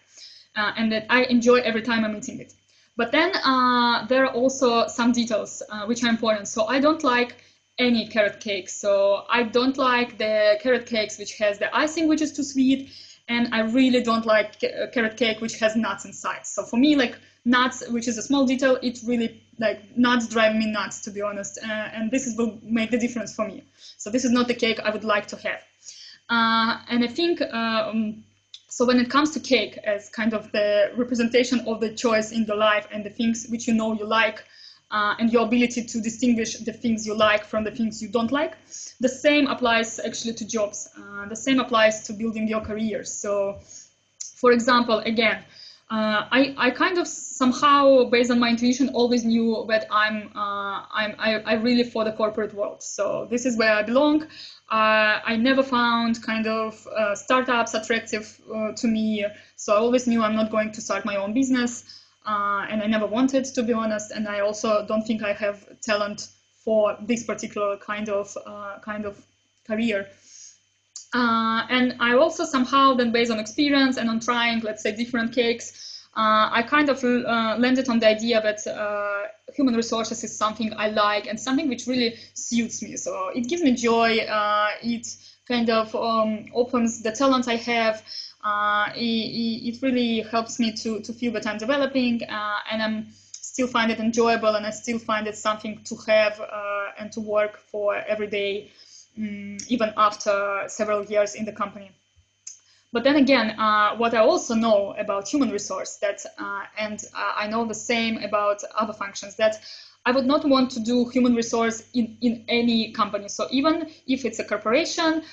and that I enjoy every time I'm eating it. But then there are also some details which are important. So I don't like any carrot cake. So I don't like the carrot cakes which has the icing which is too sweet, and I really don't like carrot cake which has nuts inside. So for me, like nuts, which is a small detail, it really, like, nuts drive me nuts, to be honest, and will make the difference for me. So this is not the cake I would like to have. And I think so when it comes to cake as kind of the representation of the choice in your life and the things which you like, and your ability to distinguish the things you like from the things you don't like, the same applies actually to jobs. The same applies to building your career. So, for example, again, I kind of somehow, based on my intuition, always knew that I really for the corporate world. So this is where I belong. I never found kind of startups attractive to me. So I always knew I'm not going to start my own business. And I never wanted, to be honest, and I also don't think I have talent for this particular kind of career. And I also somehow then, based on experience and on trying, let's say, different cakes, I kind of landed on the idea that human resources is something I like and something which really suits me. So it gives me joy. It kind of opens the talent I have. It really helps me to feel that I'm developing, and I'm still find it enjoyable, and I still find it something to have and to work for every day, even after several years in the company. But then again, what I also know about human resource, and I know the same about other functions, that I would not want to do human resource in any company. So even if it's a corporation,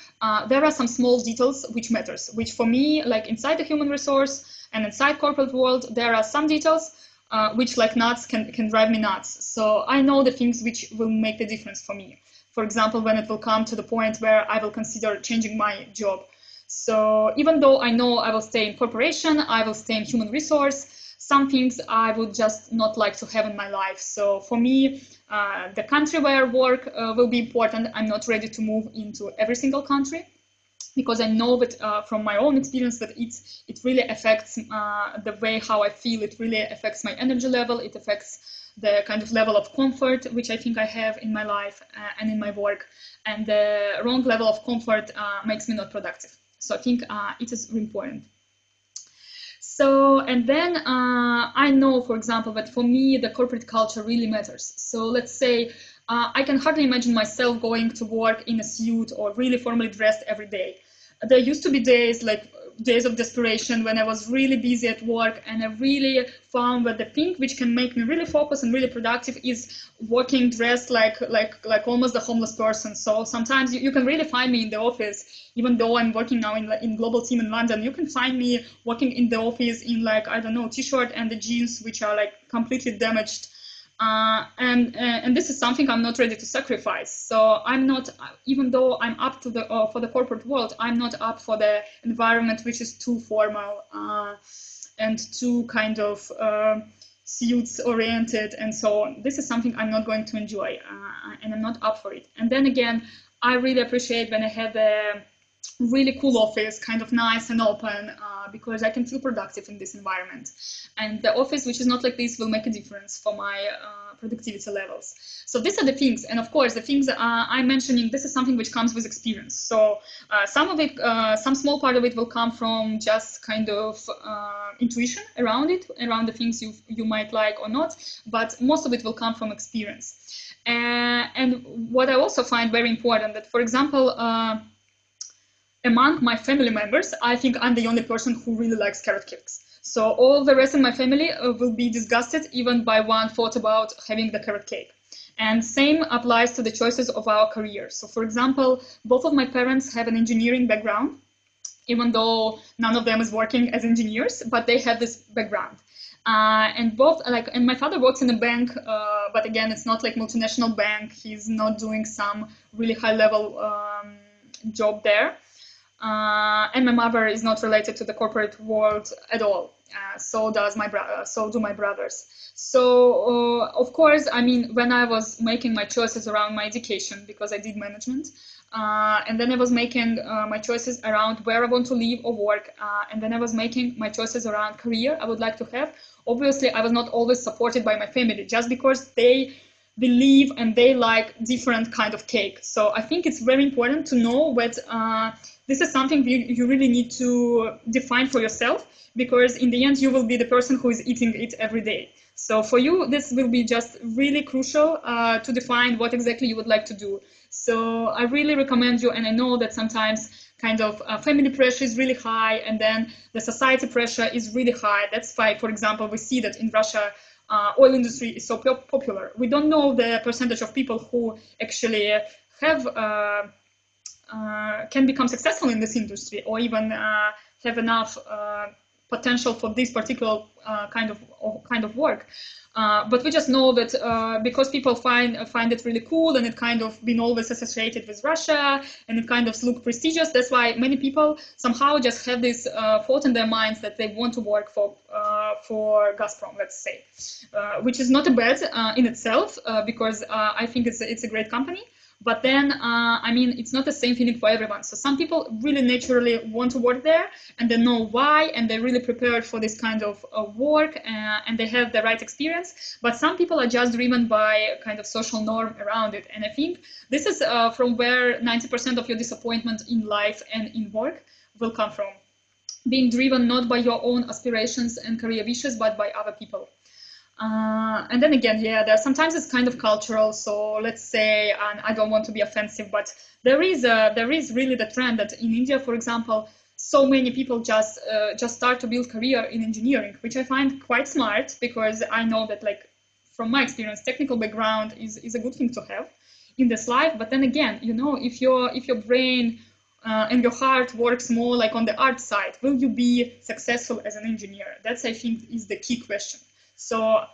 there are some small details which matters, which for me, like inside the human resource and inside corporate world, there are some details which like nuts can drive me nuts. So I know the things which will make the difference for me. For example, when it will come to the point where I will consider changing my job. So even though I know I will stay in corporation, I will stay in human resource, some things I would just not like to have in my life. So for me, the country where I work will be important. I'm not ready to move into every single country, because I know that from my own experience that it really affects the way how I feel. It really affects my energy level. It affects the kind of level of comfort which I think I have in my life and in my work. And the wrong level of comfort makes me not productive. So I think it is important. So, and then I know, for example, that for me, the corporate culture really matters. So let's say I can hardly imagine myself going to work in a suit or really formally dressed every day. There used to be days, like days of desperation, when I was really busy at work, and I really found that the thing which can make me really focus and really productive is working dressed like almost a homeless person. So sometimes you can really find me in the office, even though I'm working now in global team in London. You can find me working in the office in, like, I don't know, t-shirt and the jeans which are like completely damaged. And this is something I'm not ready to sacrifice. So I'm not, even though I'm up to for the corporate world, I'm not up for the environment which is too formal and too kind of suits oriented and so on. This is something I'm not going to enjoy, and I'm not up for it. And then again, I really appreciate when I have a really cool office, kind of nice and open, because I can feel productive in this environment. And the office which is not like this will make a difference for my productivity levels. So these are the things. And of course, the things I'm mentioning, this is something which comes with experience. So some of it, some small part of it will come from just kind of intuition around it, around the things you might like or not, but most of it will come from experience. And what I also find very important, that, for example, among my family members, I think I'm the only person who really likes carrot cakes. So all the rest of my family will be disgusted even by one thought about having the carrot cake. And same applies to the choices of our career. So for example, both of my parents have an engineering background, even though none of them is working as engineers, but they have this background. And my father works in a bank, but again, it's not like multinational bank. He's not doing some really high level job there. And my mother is not related to the corporate world at all. So do my brothers. So of course, I mean, when I was making my choices around my education, because I did management, and then I was making my choices around where I want to live or work, and then I was making my choices around career I would like to have. Obviously, I was not always supported by my family, just because they believe and they like different kind of cake. So I think it's very important to know that this is something you really need to define for yourself, because in the end you will be the person who is eating it every day. So for you, this will be just really crucial to define what exactly you would like to do. So I really recommend you, and I know that sometimes kind of family pressure is really high, and then the society pressure is really high. That's why, for example, we see that in Russia, oil industry is so popular. We don't know the percentage of people who actually have can become successful in this industry, or even have enough potential for this particular kind of work. But we just know that because people find it really cool, and it kind of been always associated with Russia, and it kind of look prestigious. That's why many people somehow just have this thought in their minds that they want to work for Gazprom, let's say, which is not a bad in itself, because I think it's a great company. But then, I mean, it's not the same feeling for everyone. So some people really naturally want to work there, and they know why, and they're really prepared for this kind of work, and they have the right experience. But some people are just driven by kind of social norm around it. And I think this is from where 90% of your disappointment in life and in work will come from. Being driven not by your own aspirations and career wishes, but by other people. And then again, yeah, there sometimes it's kind of cultural. So let's say, and I don't want to be offensive, but there is really the trend that in India, for example, so many people just start to build career in engineering, which I find quite smart, because I know that, like, from my experience, technical background is a good thing to have in this life. But then again, you know, if your brain and your heart works more like on the art side, will you be successful as an engineer? That's, I think, is the key question. So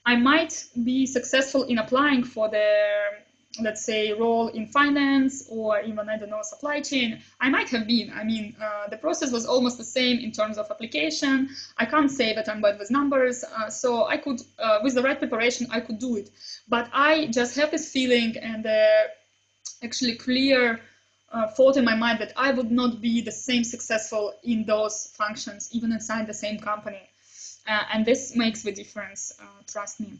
I might be successful in applying for the, let's say, role in finance, or even, I don't know, supply chain. I might have been. I mean, the process was almost the same in terms of application. I can't say that I'm bad with numbers. So I could, with the right preparation, I could do it. But I just have this feeling and actually clear thought in my mind that I would not be the same successful in those functions, even inside the same company. And this makes the difference, trust me.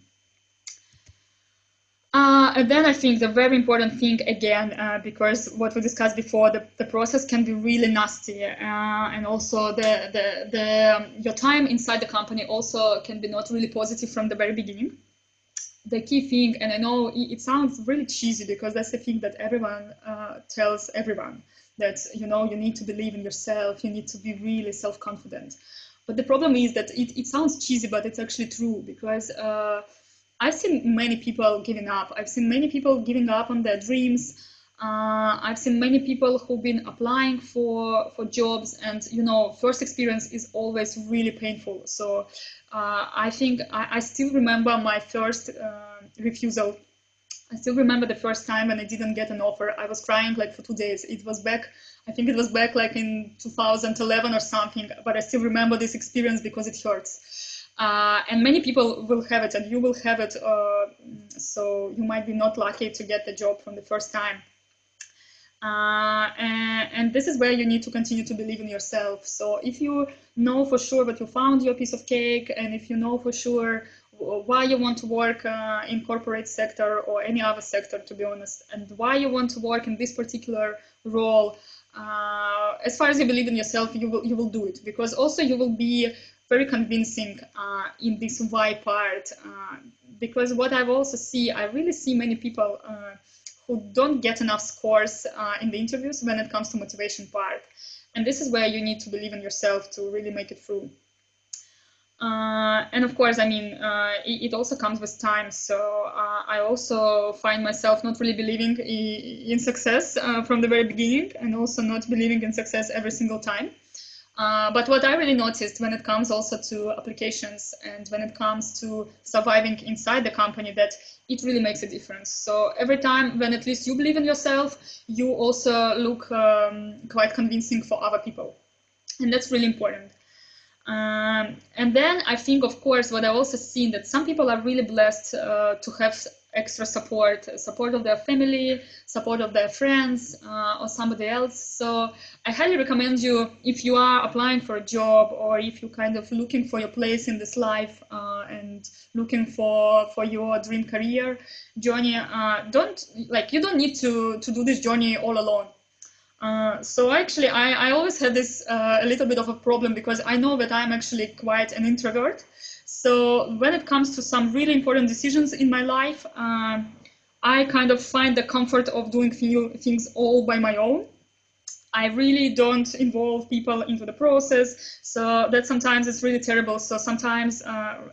And then I think the very important thing, again, because what we discussed before, the process can be really nasty, and also your time inside the company also can be not really positive from the very beginning. The key thing, and I know it sounds really cheesy, because that's the thing that everyone tells everyone, that, you know, you need to believe in yourself, you need to be really self-confident. But the problem is that it sounds cheesy, but it's actually true, because I've seen many people giving up. I've seen many people giving up on their dreams. I've seen many people who've been applying for jobs, and, you know, first experience is always really painful. So I think I still remember my first refusal. I still remember the first time when I didn't get an offer. I was crying like for 2 days. It was back, I think it was back like in 2011 or something, but I still remember this experience because it hurts. And many people will have it, and you will have it. So you might be not lucky to get the job from the first time. And this is where you need to continue to believe in yourself. So if you know for sure that you found your piece of cake, and if you know for sure why you want to work in corporate sector or any other sector, to be honest, and why you want to work in this particular role, as far as you believe in yourself, you will do it, because also you will be very convincing in this why part, because what I've also I really see many people who don't get enough scores in the interviews when it comes to motivation part. And this is where you need to believe in yourself to really make it through. And of course, I mean, it also comes with time. So I also find myself not really believing in success from the very beginning, and also not believing in success every single time. But what I really noticed when it comes also to applications, and when it comes to surviving inside the company, that it really makes a difference. So every time when at least you believe in yourself, you also look quite convincing for other people. And that's really important. And then I think, of course, what I also seen, that some people are really blessed to have extra support of their family, support of their friends, or somebody else. So I highly recommend you, if you are applying for a job, or if you're kind of looking for your place in this life and looking for your dream career journey, you don't need to do this journey all alone. So actually, I always had this a little bit of a problem, because I know that I'm actually quite an introvert. So when it comes to some really important decisions in my life, I kind of find the comfort of doing things all by my own. I really don't involve people into the process, so that sometimes it's really terrible. So sometimes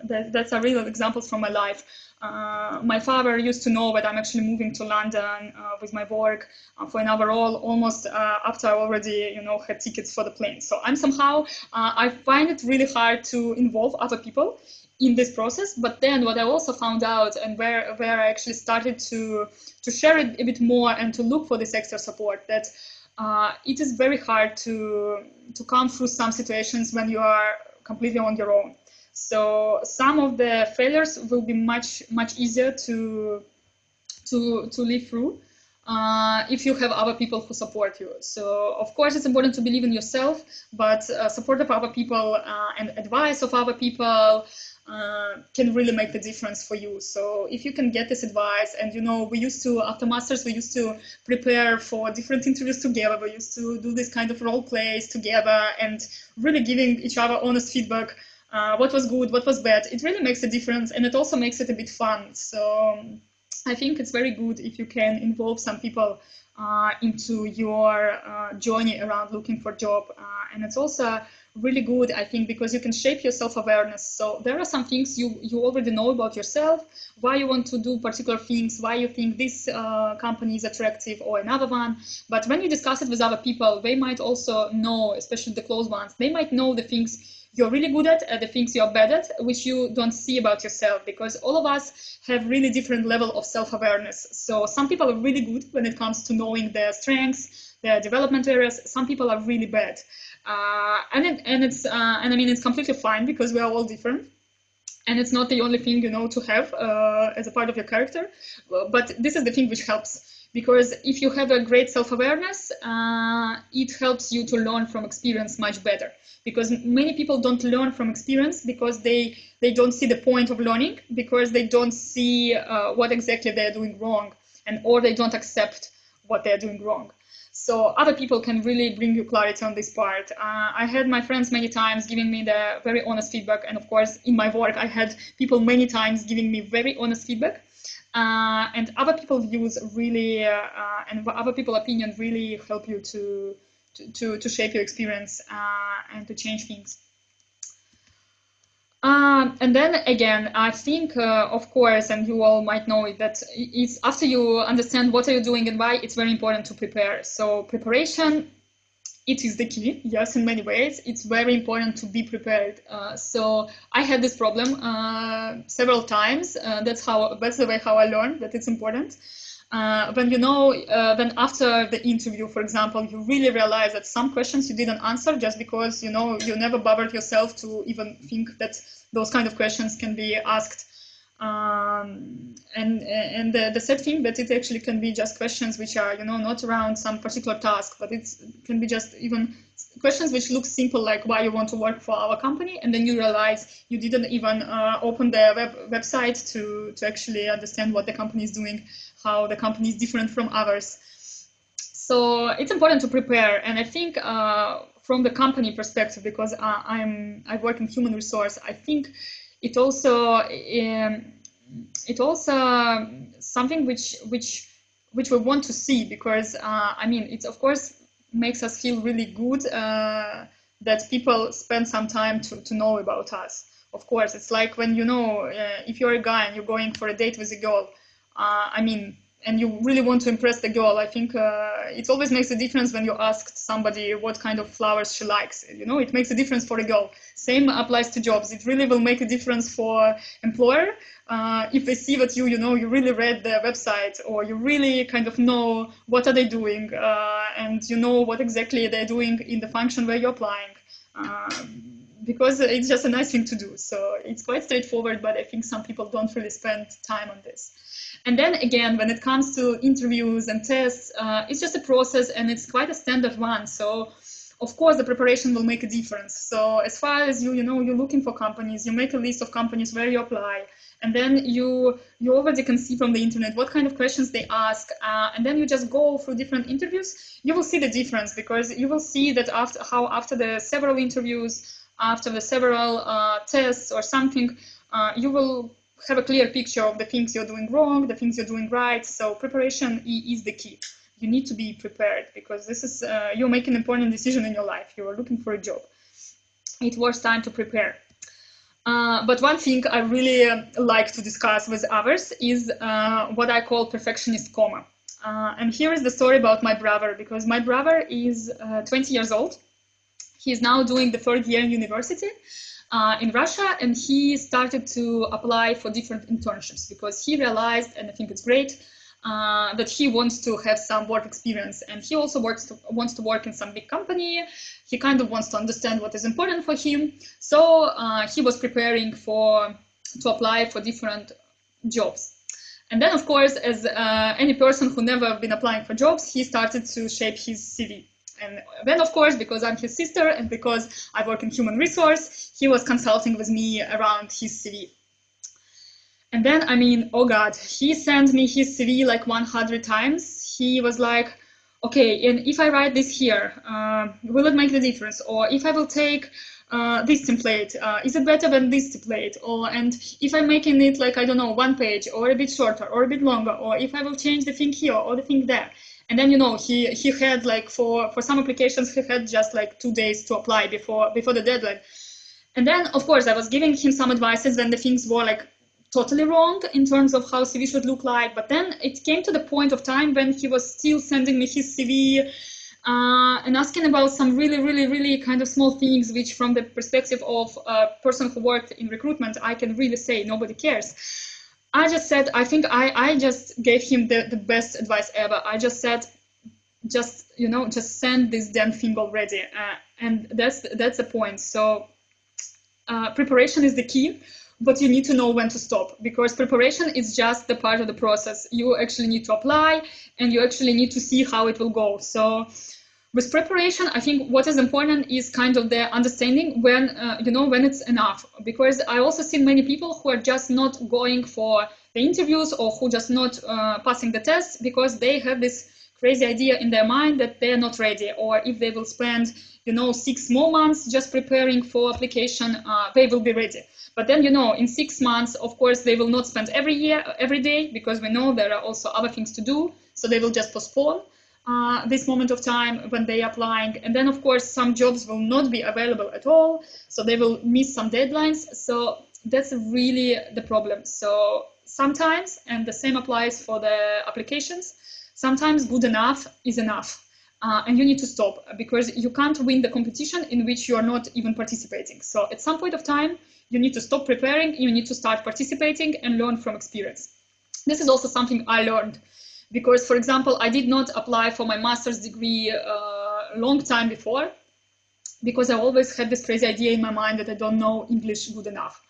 that's a real examples from my life. My father used to know that I'm actually moving to London with my work for another role almost after I already, had tickets for the plane. So I'm somehow, I find it really hard to involve other people in this process. But then what I also found out, and where I actually started to share it a bit more and to look for this extra support, that it is very hard to come through some situations when you are completely on your own. So some of the failures will be much easier to live through if you have other people who support you. So of course it's important to believe in yourself, but support of other people and advice of other people can really make the difference for you. So if you can get this advice, and we used to, after masters, we used to prepare for different interviews together. We used to do this kind of role plays together and really giving each other honest feedback. What was good, what was bad. It really makes a difference, and it also makes it a bit fun. So I think it's very good if you can involve some people into your journey around looking for a job. And it's also really good, I think, because you can shape your self-awareness. So there are some things you already know about yourself, why you want to do particular things, why you think this company is attractive or another one. But when you discuss it with other people, they might also know, especially the close ones, they might know the things you're really good at, the things you're bad at, which you don't see about yourself, because all of us have really different level of self-awareness. So some people are really good when it comes to knowing their strengths, their development areas. Some people are really bad. And I mean, it's completely fine, because we are all different. And it's not the only thing, to have as a part of your character. But this is the thing which helps. Because if you have a great self-awareness, it helps you to learn from experience much better. Because many people don't learn from experience because they don't see the point of learning, because they don't see what exactly they're doing wrong, or they don't accept what they're doing wrong. So other people can really bring you clarity on this part. I had my friends many times giving me the very honest feedback. And of course, in my work, I had people many times giving me very honest feedback. And other people's views really, and other people's opinion really help you to shape your experience and to change things. And then again, I think, of course, and you all might know it, that it's after you understand what are you doing and why, it's very important to prepare. So preparation, it is the key. Yes, in many ways, it's very important to be prepared. So I had this problem several times. That's the way how I learned that it's important. When after the interview, for example, you really realize that some questions you didn't answer just because, you never bothered yourself to even think that those kind of questions can be asked. And the sad thing that it actually can be just questions which are, not around some particular task, but it can be just even questions which look simple, like why you want to work for our company, and then you realize you didn't even open the website to actually understand what the company is doing, how the company is different from others. So it's important to prepare, and I think from the company perspective, because I work in human resource, I think it also something which we want to see, because I mean, it's of course makes us feel really good that people spend some time to know about us. Of course, it's like when if you're a guy and you're going for a date with a girl, I mean, and you really want to impress the girl, I think it always makes a difference when you ask somebody what kind of flowers she likes. It makes a difference for a girl. Same applies to jobs. It really will make a difference for employer if they see that you really read their website, or you really kind of know what are they doing, and what exactly they're doing in the function where you're applying. Because it's just a nice thing to do. So it's quite straightforward, but I think some people don't really spend time on this. And then again, when it comes to interviews and tests, it's just a process, and it's quite a standard one. So of course, the preparation will make a difference. So as far as you're looking for companies, you make a list of companies where you apply, and then you already can see from the internet what kind of questions they ask, and then you just go through different interviews. You will see the difference, because you will see that after the several interviews, after the several tests or something, you will have a clear picture of the things you're doing wrong, the things you're doing right. So preparation is the key. You need to be prepared, because this is you're making an important decision in your life. You are looking for a job. It was time to prepare. But one thing I really like to discuss with others is what I call perfectionist coma. And here is the story about my brother, because my brother is 20 years old. He's now doing the third year in university in Russia, and he started to apply for different internships because he realized, and I think it's great, that he wants to have some work experience, and he also wants to work in some big company. He kind of wants to understand what is important for him. So he was preparing to apply for different jobs. And then, of course, as any person who never been applying for jobs, he started to shape his CV. And then, of course, because I'm his sister and because I work in human resource, he was consulting with me around his CV. And then, I mean, oh God, he sent me his CV like 100 times. He was like, okay, and if I write this here, will it make the difference? Or if I will take this template, is it better than this template? Or, and if I'm making it like, I don't know, one page or a bit shorter or a bit longer, or if I will change the thing here or the thing there. And then, you know, he had like for some applications, he had just like 2 days to apply before the deadline. And then, of course, I was giving him some advices when the things were like totally wrong in terms of how CV should look like. But then it came to the point of time when he was still sending me his CV and asking about some really kind of small things, which from the perspective of a person who worked in recruitment, I can really say nobody cares. I just said, I think I just gave him the best advice ever. I just said, just send this damn thing already. And that's the point. So preparation is the key. But you need to know when to stop, because preparation is just the part of the process. You actually need to apply and you actually need to see how it will go. So with preparation, I think what is important is kind of the understanding when, when it's enough. Because I also see many people who are just not going for the interviews or who just not passing the tests because they have this crazy idea in their mind that they're not ready, or if they will spend, 6 more months just preparing for application, they will be ready. But then, in 6 months, of course, they will not spend every day, because we know there are also other things to do. So they will just postpone this moment of time when they are applying. And then, of course, some jobs will not be available at all. So they will miss some deadlines. So that's really the problem. So sometimes, and the same applies for the applications, sometimes good enough is enough. And you need to stop, because you can't win the competition in which you are not even participating. So at some point of time, you need to stop preparing, you need to start participating and learn from experience. This is also something I learned, because, for example, I did not apply for my master's degree a long time before, because I always had this crazy idea in my mind that I don't know English good enough.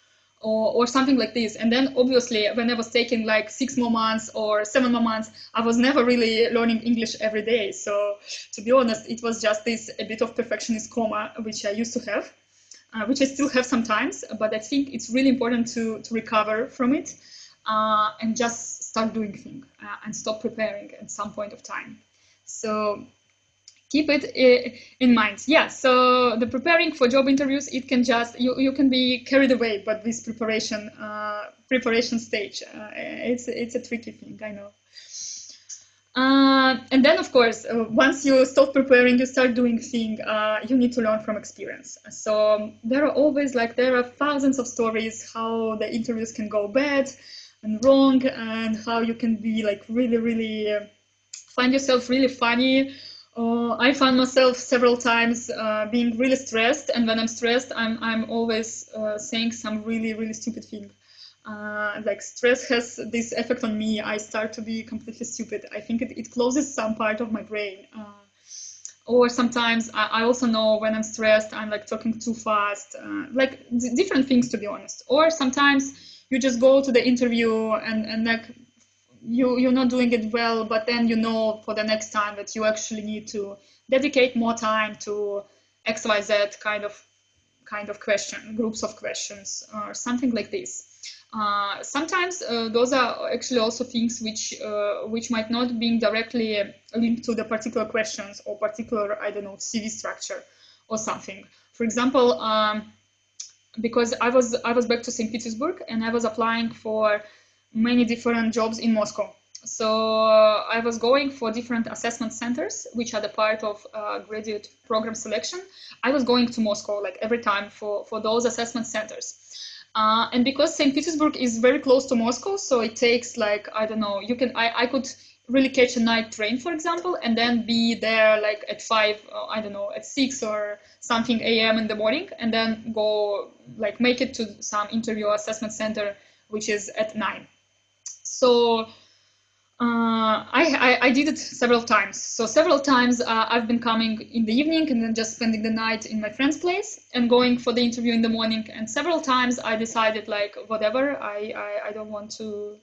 Or something like this. And then obviously when I was taking like 6 more months or 7 more months, I was never really learning English every day. So to be honest, it was just this a bit of perfectionist coma, which I used to have, which I still have sometimes, but I think it's really important to recover from it and just start doing things and stop preparing at some point of time. So keep it in mind. Yeah, so the preparing for job interviews, it can just, you can be carried away, but this preparation stage, it's a tricky thing, I know. And then, of course, once you stop preparing, you start doing things, you need to learn from experience. So there are thousands of stories how the interviews can go bad and wrong, and how you can be like really find yourself really funny. I found myself several times being really stressed, and when I'm stressed, I'm always saying some really stupid thing. Like stress has this effect on me. I start to be completely stupid. I think it closes some part of my brain. Or sometimes I also know when I'm stressed, I'm like talking too fast, like different things, to be honest. Or sometimes you just go to the interview and like you're not doing it well, but then for the next time that you actually need to dedicate more time to XYZ kind of question, groups of questions, or something like this. Sometimes those are actually also things which might not be directly linked to the particular questions or particular, I don't know, CV structure or something. For example, because I was back to St. Petersburg and I was applying for many different jobs in Moscow. So I was going for different assessment centers, which are the part of graduate program selection. I was going to Moscow like every time for those assessment centers. And because St. Petersburg is very close to Moscow, so it takes like, I don't know, I could really catch a night train, for example, and then be there like at 5, I don't know, at 6 or something a.m. in the morning, and then go like make it to some interview assessment center, which is at 9. So I did it several times. So several times I've been coming in the evening and then just spending the night in my friend's place and going for the interview in the morning. And several times I decided like, whatever, I don't want to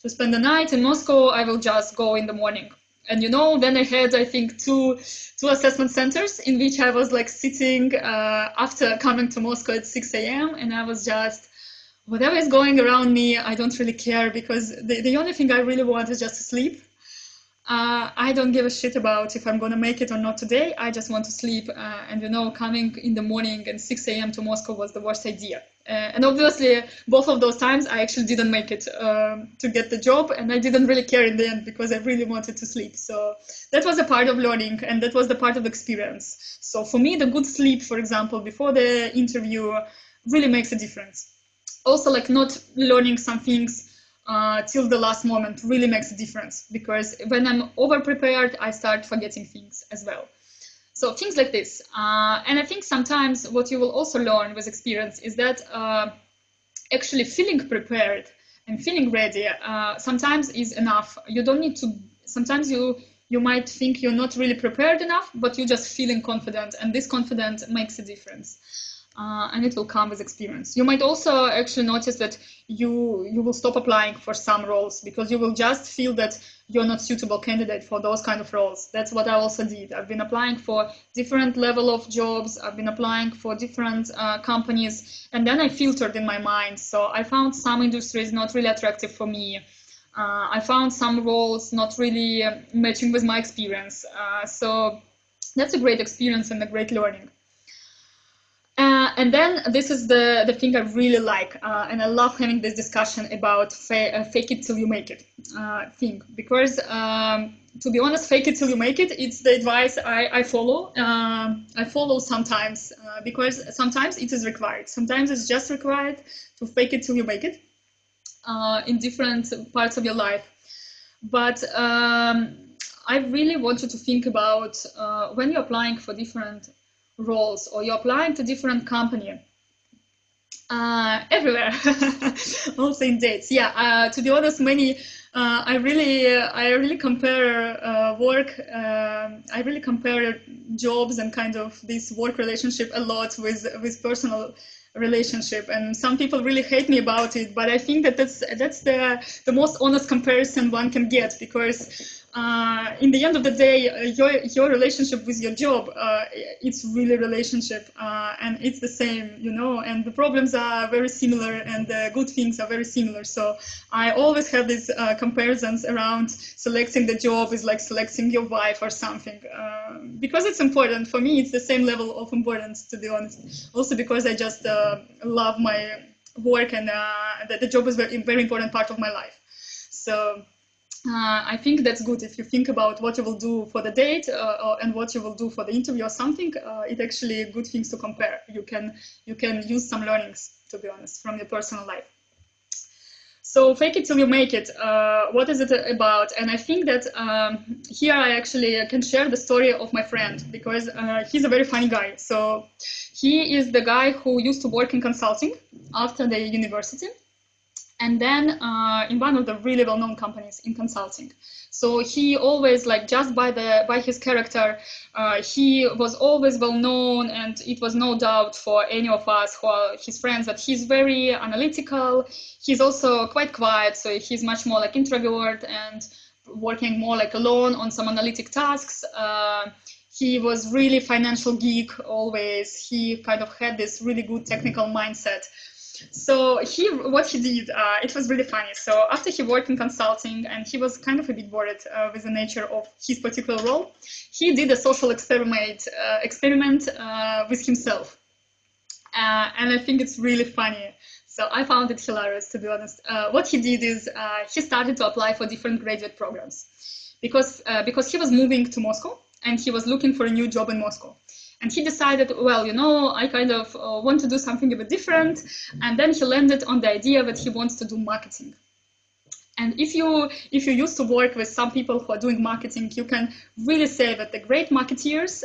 to spend the night in Moscow, I will just go in the morning. And you know, then I had, I think, two assessment centers in which I was like sitting after coming to Moscow at 6 a.m. and I was just, whatever is going around me, I don't really care, because the only thing I really want is just to sleep. I don't give a shit about if I'm gonna make it or not today. I just want to sleep. And you know, coming in the morning and 6 a.m. to Moscow was the worst idea. And obviously, both of those times, I actually didn't make it to get the job, and I didn't really care in the end because I really wanted to sleep. So that was a part of learning, and that was the part of the experience. So for me, the good sleep, for example, before the interview really makes a difference. Also, like not learning some things till the last moment really makes a difference, because when I'm over-prepared, I start forgetting things as well. So things like this. And I think sometimes what you will also learn with experience is that actually feeling prepared and feeling ready sometimes is enough. You don't need to, sometimes you might think you're not really prepared enough, but you're just feeling confident, and this confidence makes a difference. And it will come with experience. You might also actually notice that you will stop applying for some roles because you will just feel that you're not suitable candidate for those kind of roles. That's what I also did. I've been applying for different level of jobs. I've been applying for different companies, and then I filtered in my mind. So I found some industries not really attractive for me. I found some roles not really matching with my experience. So that's a great experience and a great learning. And then this is the thing I really like, and I love having this discussion about fake it till you make it thing, because to be honest, fake it till you make it, it's the advice I follow. I follow sometimes because sometimes it is required. Sometimes it's just required to fake it till you make it in different parts of your life. But I really want you to think about when you're applying for different roles or you're applying to different company everywhere, also in dates. Yeah, to be honest, many I really compare work. I really compare jobs and kind of this work relationship a lot with personal relationship, and some people really hate me about it, but I think that that's the most honest comparison one can get, because in the end of the day, your relationship with your job, it's really relationship, and it's the same, you know, and the problems are very similar and the good things are very similar. So I always have these comparisons around selecting the job is like selecting your wife or something, because it's important. For me, it's the same level of importance, to be honest. Also because I just love my work, and the job is very, very important part of my life. So I think that's good. If you think about what you will do for the date and what you will do for the interview or something, it's actually good things to compare. You can use some learnings, to be honest, from your personal life. So fake it till you make it. What is it about? And I think that here I actually can share the story of my friend, because he's a very funny guy. So he is the guy who used to work in consulting after the university, and then in one of the really well-known companies in consulting. So he always, like, just by his character, he was always well-known, and it was no doubt for any of us who are his friends that he's very analytical. He's also quite quiet, so he's much more like introvert and working more like alone on some analytic tasks. He was really financial geek always. He kind of had this really good technical mindset. So what he did, it was really funny. So after he worked in consulting and he was kind of a bit bored with the nature of his particular role, he did a social experiment with himself. And I think it's really funny. So I found it hilarious, to be honest. What he did is he started to apply for different graduate programs because he was moving to Moscow and he was looking for a new job in Moscow. And he decided, well, you know, I kind of want to do something a bit different. And then he landed on the idea that he wants to do marketing. And if you used to work with some people who are doing marketing, you can really say that the great marketeers,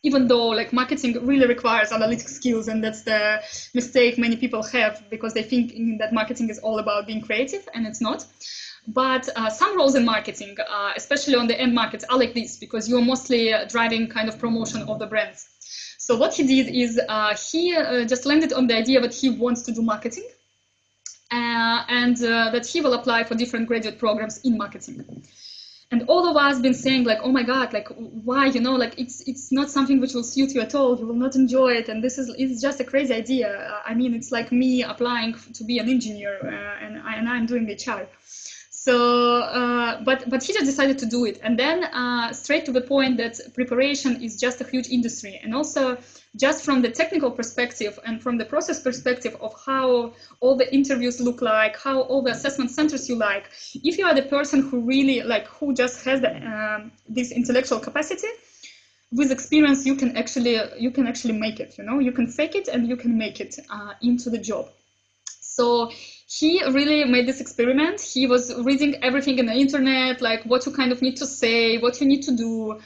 even though like marketing really requires analytic skills, and that's the mistake many people have, because they think that marketing is all about being creative, and it's not. But some roles in marketing, especially on the end markets, are like this, because you're mostly driving kind of promotion of the brands. So what he did is he just landed on the idea that he wants to do marketing. and that he will apply for different graduate programs in marketing. And all of us been saying like, oh my God, like why, you know, like it's not something which will suit you at all. You will not enjoy it, and it's just a crazy idea. I mean, it's like me applying to be an engineer, and I'm doing HR. So, but he just decided to do it, and then straight to the point that preparation is just a huge industry, and also just from the technical perspective and from the process perspective of how all the interviews look like, how all the assessment centers you like. If you are the person who really like, who just has the, this intellectual capacity, with experience, you can actually make it. You know, you can fake it and you can make it into the job. So he really made this experiment. He was reading everything in the internet, like what you kind of need to say, what you need to do.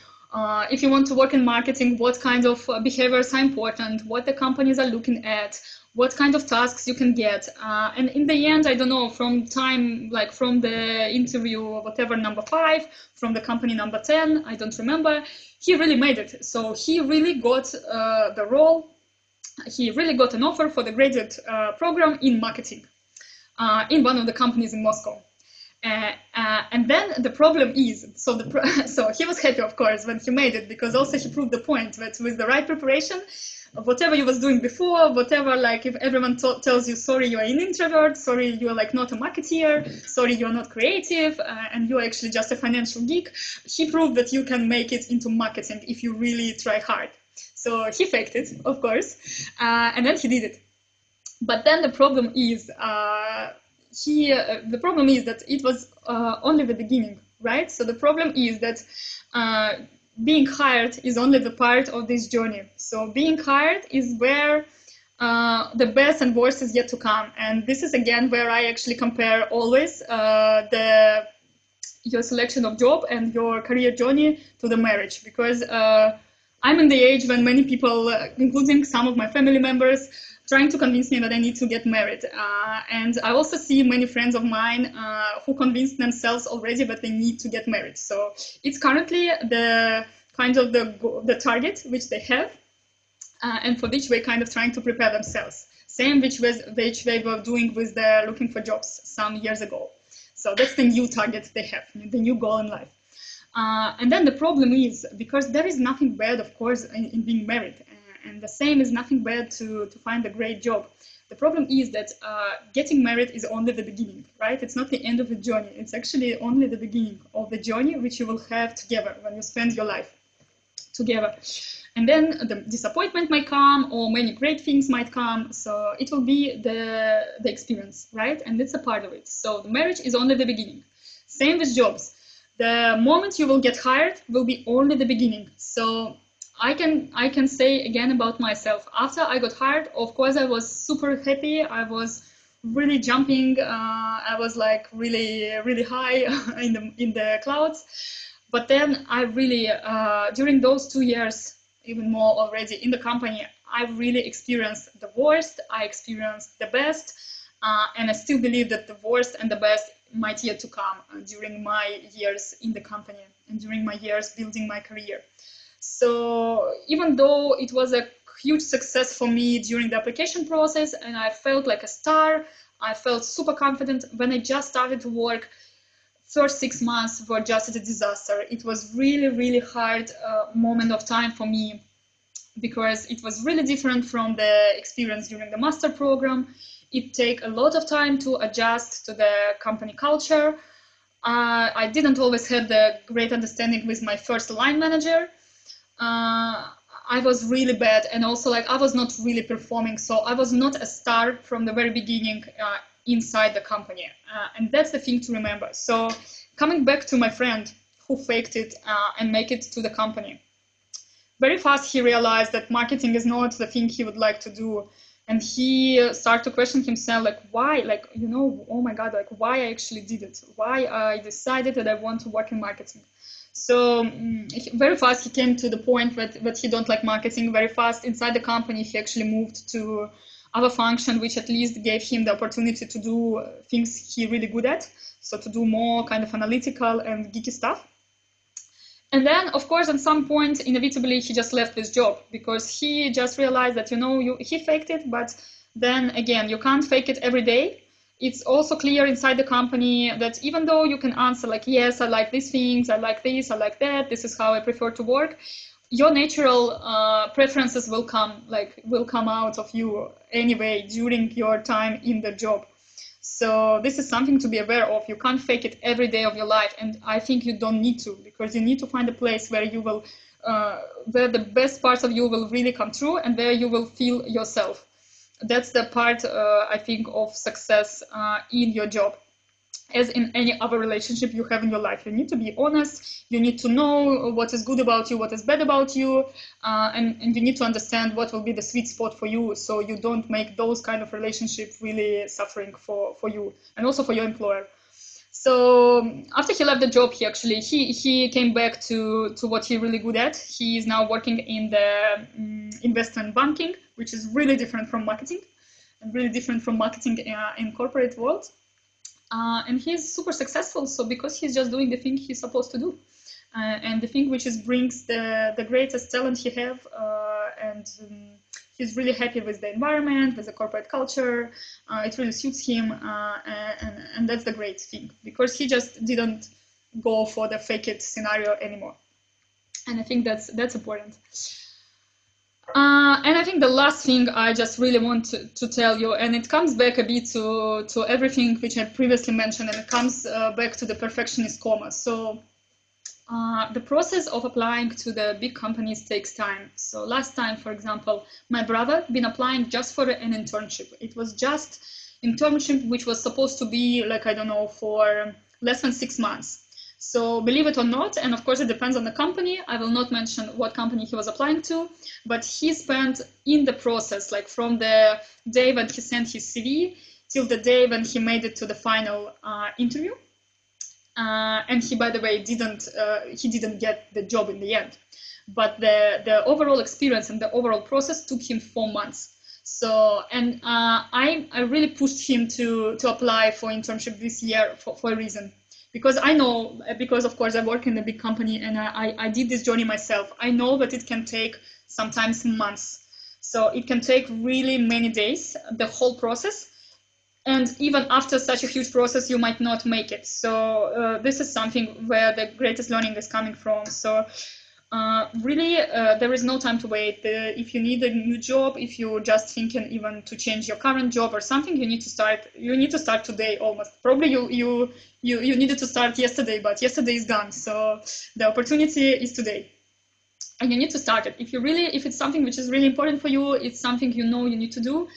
If you want to work in marketing, what kind of behaviors are important, what the companies are looking at, what kind of tasks you can get. And in the end, I don't know, from time, like from the interview, whatever, number 5, from the company number 10, I don't remember, he really made it. So he really got the role. He really got an offer for the graduate program in marketing in one of the companies in Moscow. And then the problem is, so he was happy, of course, when he made it, because also he proved the point that with the right preparation, whatever you was doing before, whatever, like if everyone tells you, sorry, you are an introvert, sorry, you are like not a marketeer, sorry, you are not creative, and you are actually just a financial geek, he proved that you can make it into marketing if you really try hard. So he faked it, of course, and then he did it. But then the problem is, that it was only the beginning, right? So the problem is that being hired is only the part of this journey. So being hired is where the best and worst is yet to come. And this is again where I actually compare always your selection of job and your career journey to the marriage, because I'm in the age when many people, including some of my family members, trying to convince me that I need to get married. And I also see many friends of mine who convinced themselves already that they need to get married. So it's currently the kind of the target which they have, and for which we're kind of trying to prepare themselves. Same which they were doing with the looking for jobs some years ago. So that's the new target they have, the new goal in life. And then the problem is, because there is nothing bad, of course, in being married, and the same is nothing bad to find a great job. The problem is that getting married is only the beginning, right? It's not the end of the journey. It's actually only the beginning of the journey which you will have together when you spend your life together. And then the disappointment might come, or many great things might come. So it will be the experience, right? And it's a part of it. So the marriage is only the beginning. Same with jobs. The moment you will get hired will be only the beginning. So I can say again about myself. After I got hired, of course, I was super happy. I was really jumping. I was like really, really high in the clouds. But then I really, during those 2 years, even more already in the company, I really experienced the worst. I experienced the best, and I still believe that the worst and the best might yet to come during my years in the company and during my years building my career. So even though it was a huge success for me during the application process and I felt like a star, I felt super confident, when I just started to work, first 6 months were just a disaster. It was really, really hard moment of time for me, because it was really different from the experience during the master program. It take a lot of time to adjust to the company culture. I didn't always have the great understanding with my first line manager. I was really bad, and also like I was not really performing, so I was not a star from the very beginning inside the company, and that's the thing to remember. So coming back to my friend who faked it and make it to the company, very fast he realized that marketing is not the thing he would like to do, and he started to question himself, like why, like, you know, oh my God, like why I actually did it, why I decided that I want to work in marketing. So very fast he came to the point that he don't like marketing. Very fast inside the company he actually moved to other function, which at least gave him the opportunity to do things he really good at. So to do more kind of analytical and geeky stuff. And then, of course, at some point, inevitably, he just left his job, because he just realized that, you know, he faked it, but then again, you can't fake it every day. it's also clear inside the company that even though you can answer like, yes, I like these things, I like this, I like that, this is how I prefer to work, your natural preferences will come out of you anyway during your time in the job. So this is something to be aware of. You can't fake it every day of your life, and I think you don't need to, because you need to find a place where you will, where the best parts of you will really come through, and where you will feel yourself. That's the part, I think, of success in your job. As in any other relationship you have in your life, you need to be honest, you need to know what is good about you, what is bad about you, and you need to understand what will be the sweet spot for you, so you don't make those kind of relationships really suffering for you and also for your employer. So after he left the job, he came back to what he's really good at. He is now working in the investment banking, which is really different from marketing, and really different from marketing in corporate world. And he's super successful, so because he's just doing the thing he's supposed to do, and the thing which brings the greatest talent he have, and he's really happy with the environment, with the corporate culture. It really suits him, and that's the great thing, because he just didn't go for the fake it scenario anymore. And I think that's important. And I think the last thing I just really want to tell you, and it comes back a bit to everything which I previously mentioned, and it comes back to the perfectionist coma. So the process of applying to the big companies takes time. So last time, for example, my brother been applying just for an internship. It was just internship which was supposed to be like, I don't know, for less than 6 months. So believe it or not, and of course it depends on the company, I will not mention what company he was applying to, but he spent in the process, like from the day when he sent his CV till the day when he made it to the final interview. And he, by the way, didn't get the job in the end. But the overall experience and the overall process took him 4 months. So, and I really pushed him to apply for internship this year for a reason. Because I know, because of course I work in a big company and I did this journey myself. I know that it can take sometimes months. So it can take really many days, the whole process. And even after such a huge process, you might not make it. So this is something where the greatest learning is coming from. So really, there is no time to wait. If you need a new job, if you're just thinking even to change your current job or something, you need to start. You need to start today almost. Probably you needed to start yesterday, but yesterday is gone. So the opportunity is today, and you need to start it. If it's something which is really important for you, it's something you know you need to do.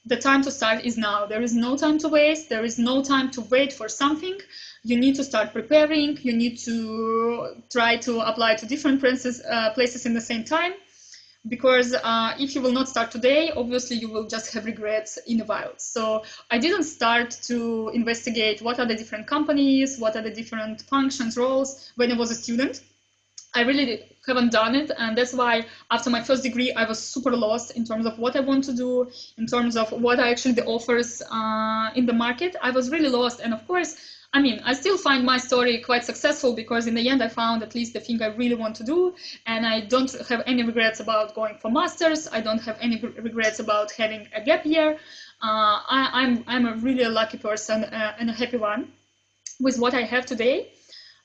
The time to start is now. There is no time to waste. There is no time to wait for something. You need to start preparing. You need to try to apply to different places in the same time. Because if you will not start today, obviously you will just have regrets in a while. So I didn't start to investigate what are the different companies, what are the different functions, roles when I was a student. I really haven't done it, and that's why after my first degree I was super lost in terms of what I want to do, in terms of what are actually the offers in the market. I was really lost, and of course, I mean, I still find my story quite successful because in the end I found at least the thing I really want to do, and I don't have any regrets about going for masters. I don't have any regrets about having a gap year. I'm a really lucky person and a happy one with what I have today.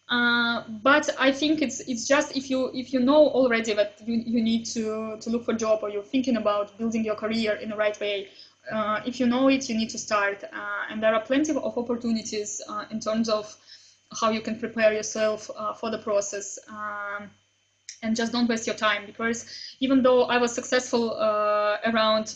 But I think it's just if you know already that you need to look for a job, or you're thinking about building your career in the right way, if you know it, you need to start. And there are plenty of opportunities in terms of how you can prepare yourself for the process. And just don't waste your time, because even though I was successful around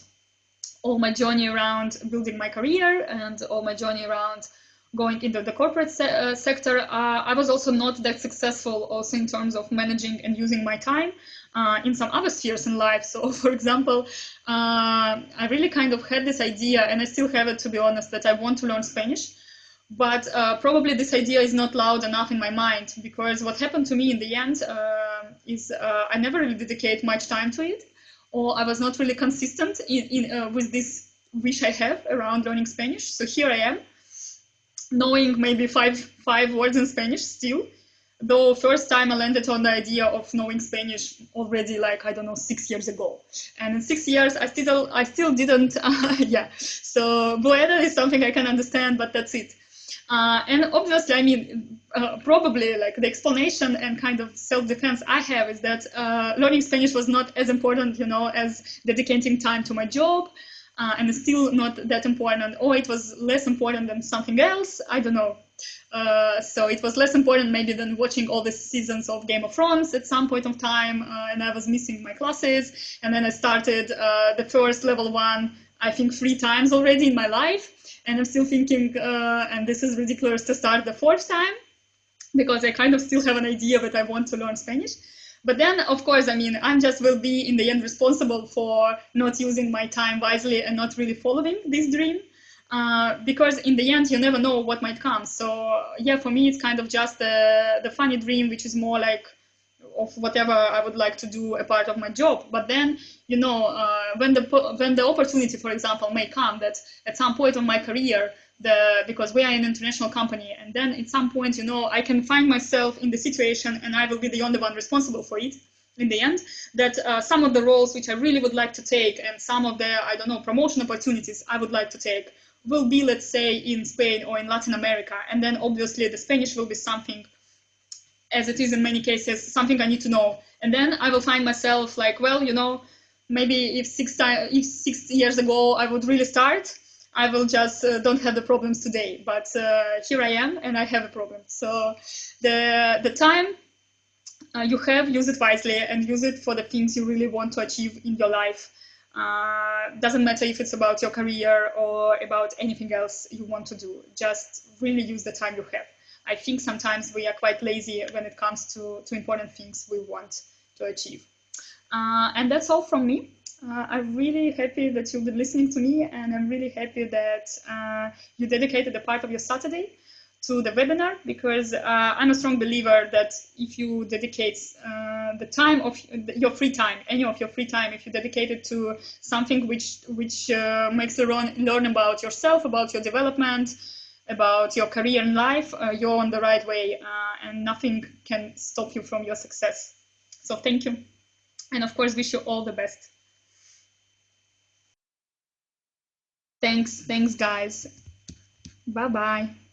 all my journey around building my career and all my journey around going into the corporate sector, I was also not that successful also in terms of managing and using my time in some other spheres in life. So for example, I really kind of had this idea, and I still have it, to be honest, that I want to learn Spanish. But probably this idea is not loud enough in my mind, because what happened to me in the end is I never really dedicated much time to it, or I was not really consistent with this wish I have around learning Spanish. So here I am, knowing maybe five words in Spanish still, Though first time I landed on the idea of knowing Spanish already, like, I don't know, 6 years ago. And in 6 years, I still didn't, yeah. So Boeda is something I can understand, but that's it. And obviously, I mean, probably like the explanation and kind of self-defense I have is that learning Spanish was not as important, you know, as dedicating time to my job. And it's still not that important, or it was less important than something else. I don't know. So it was less important maybe than watching all the seasons of Game of Thrones at some point of time, and I was missing my classes. And then I started the first level 1, I think 3 times already in my life. And I'm still thinking, and this is ridiculous to start the 4th time, because I kind of still have an idea that I want to learn Spanish. But then, of course, I mean, I'm just will be in the end responsible for not using my time wisely and not really following this dream. Because in the end, you never know what might come. So yeah, for me, it's kind of just the funny dream, which is more like of whatever I would like to do a part of my job. But then, you know, when the opportunity, for example, may come that at some point of my career, because we are an international company, and then at some point, you know, I can find myself in the situation and I will be the only one responsible for it in the end, that some of the roles which I really would like to take and some of the, I don't know, promotion opportunities I would like to take will be, let's say, in Spain or in Latin America. And then obviously the Spanish will be something, as it is in many cases, something I need to know. And then I will find myself like, well, you know, maybe if 6 years ago I would really start, I will just don't have the problems today. But here I am and I have a problem. So the time you have, use it wisely and use it for the things you really want to achieve in your life. Doesn't matter if it's about your career or about anything else you want to do. Just really use the time you have. I think sometimes we are quite lazy when it comes to important things we want to achieve. And that's all from me. I'm really happy that you've been listening to me, and I'm really happy that you dedicated a part of your Saturday to the webinar, because I'm a strong believer that if you dedicate the time of your free time, any of your free time, if you dedicate it to something which makes you learn about yourself, about your development, about your career in life, you're on the right way, and nothing can stop you from your success. So thank you. And of course, wish you all the best. Thanks guys. Bye-bye.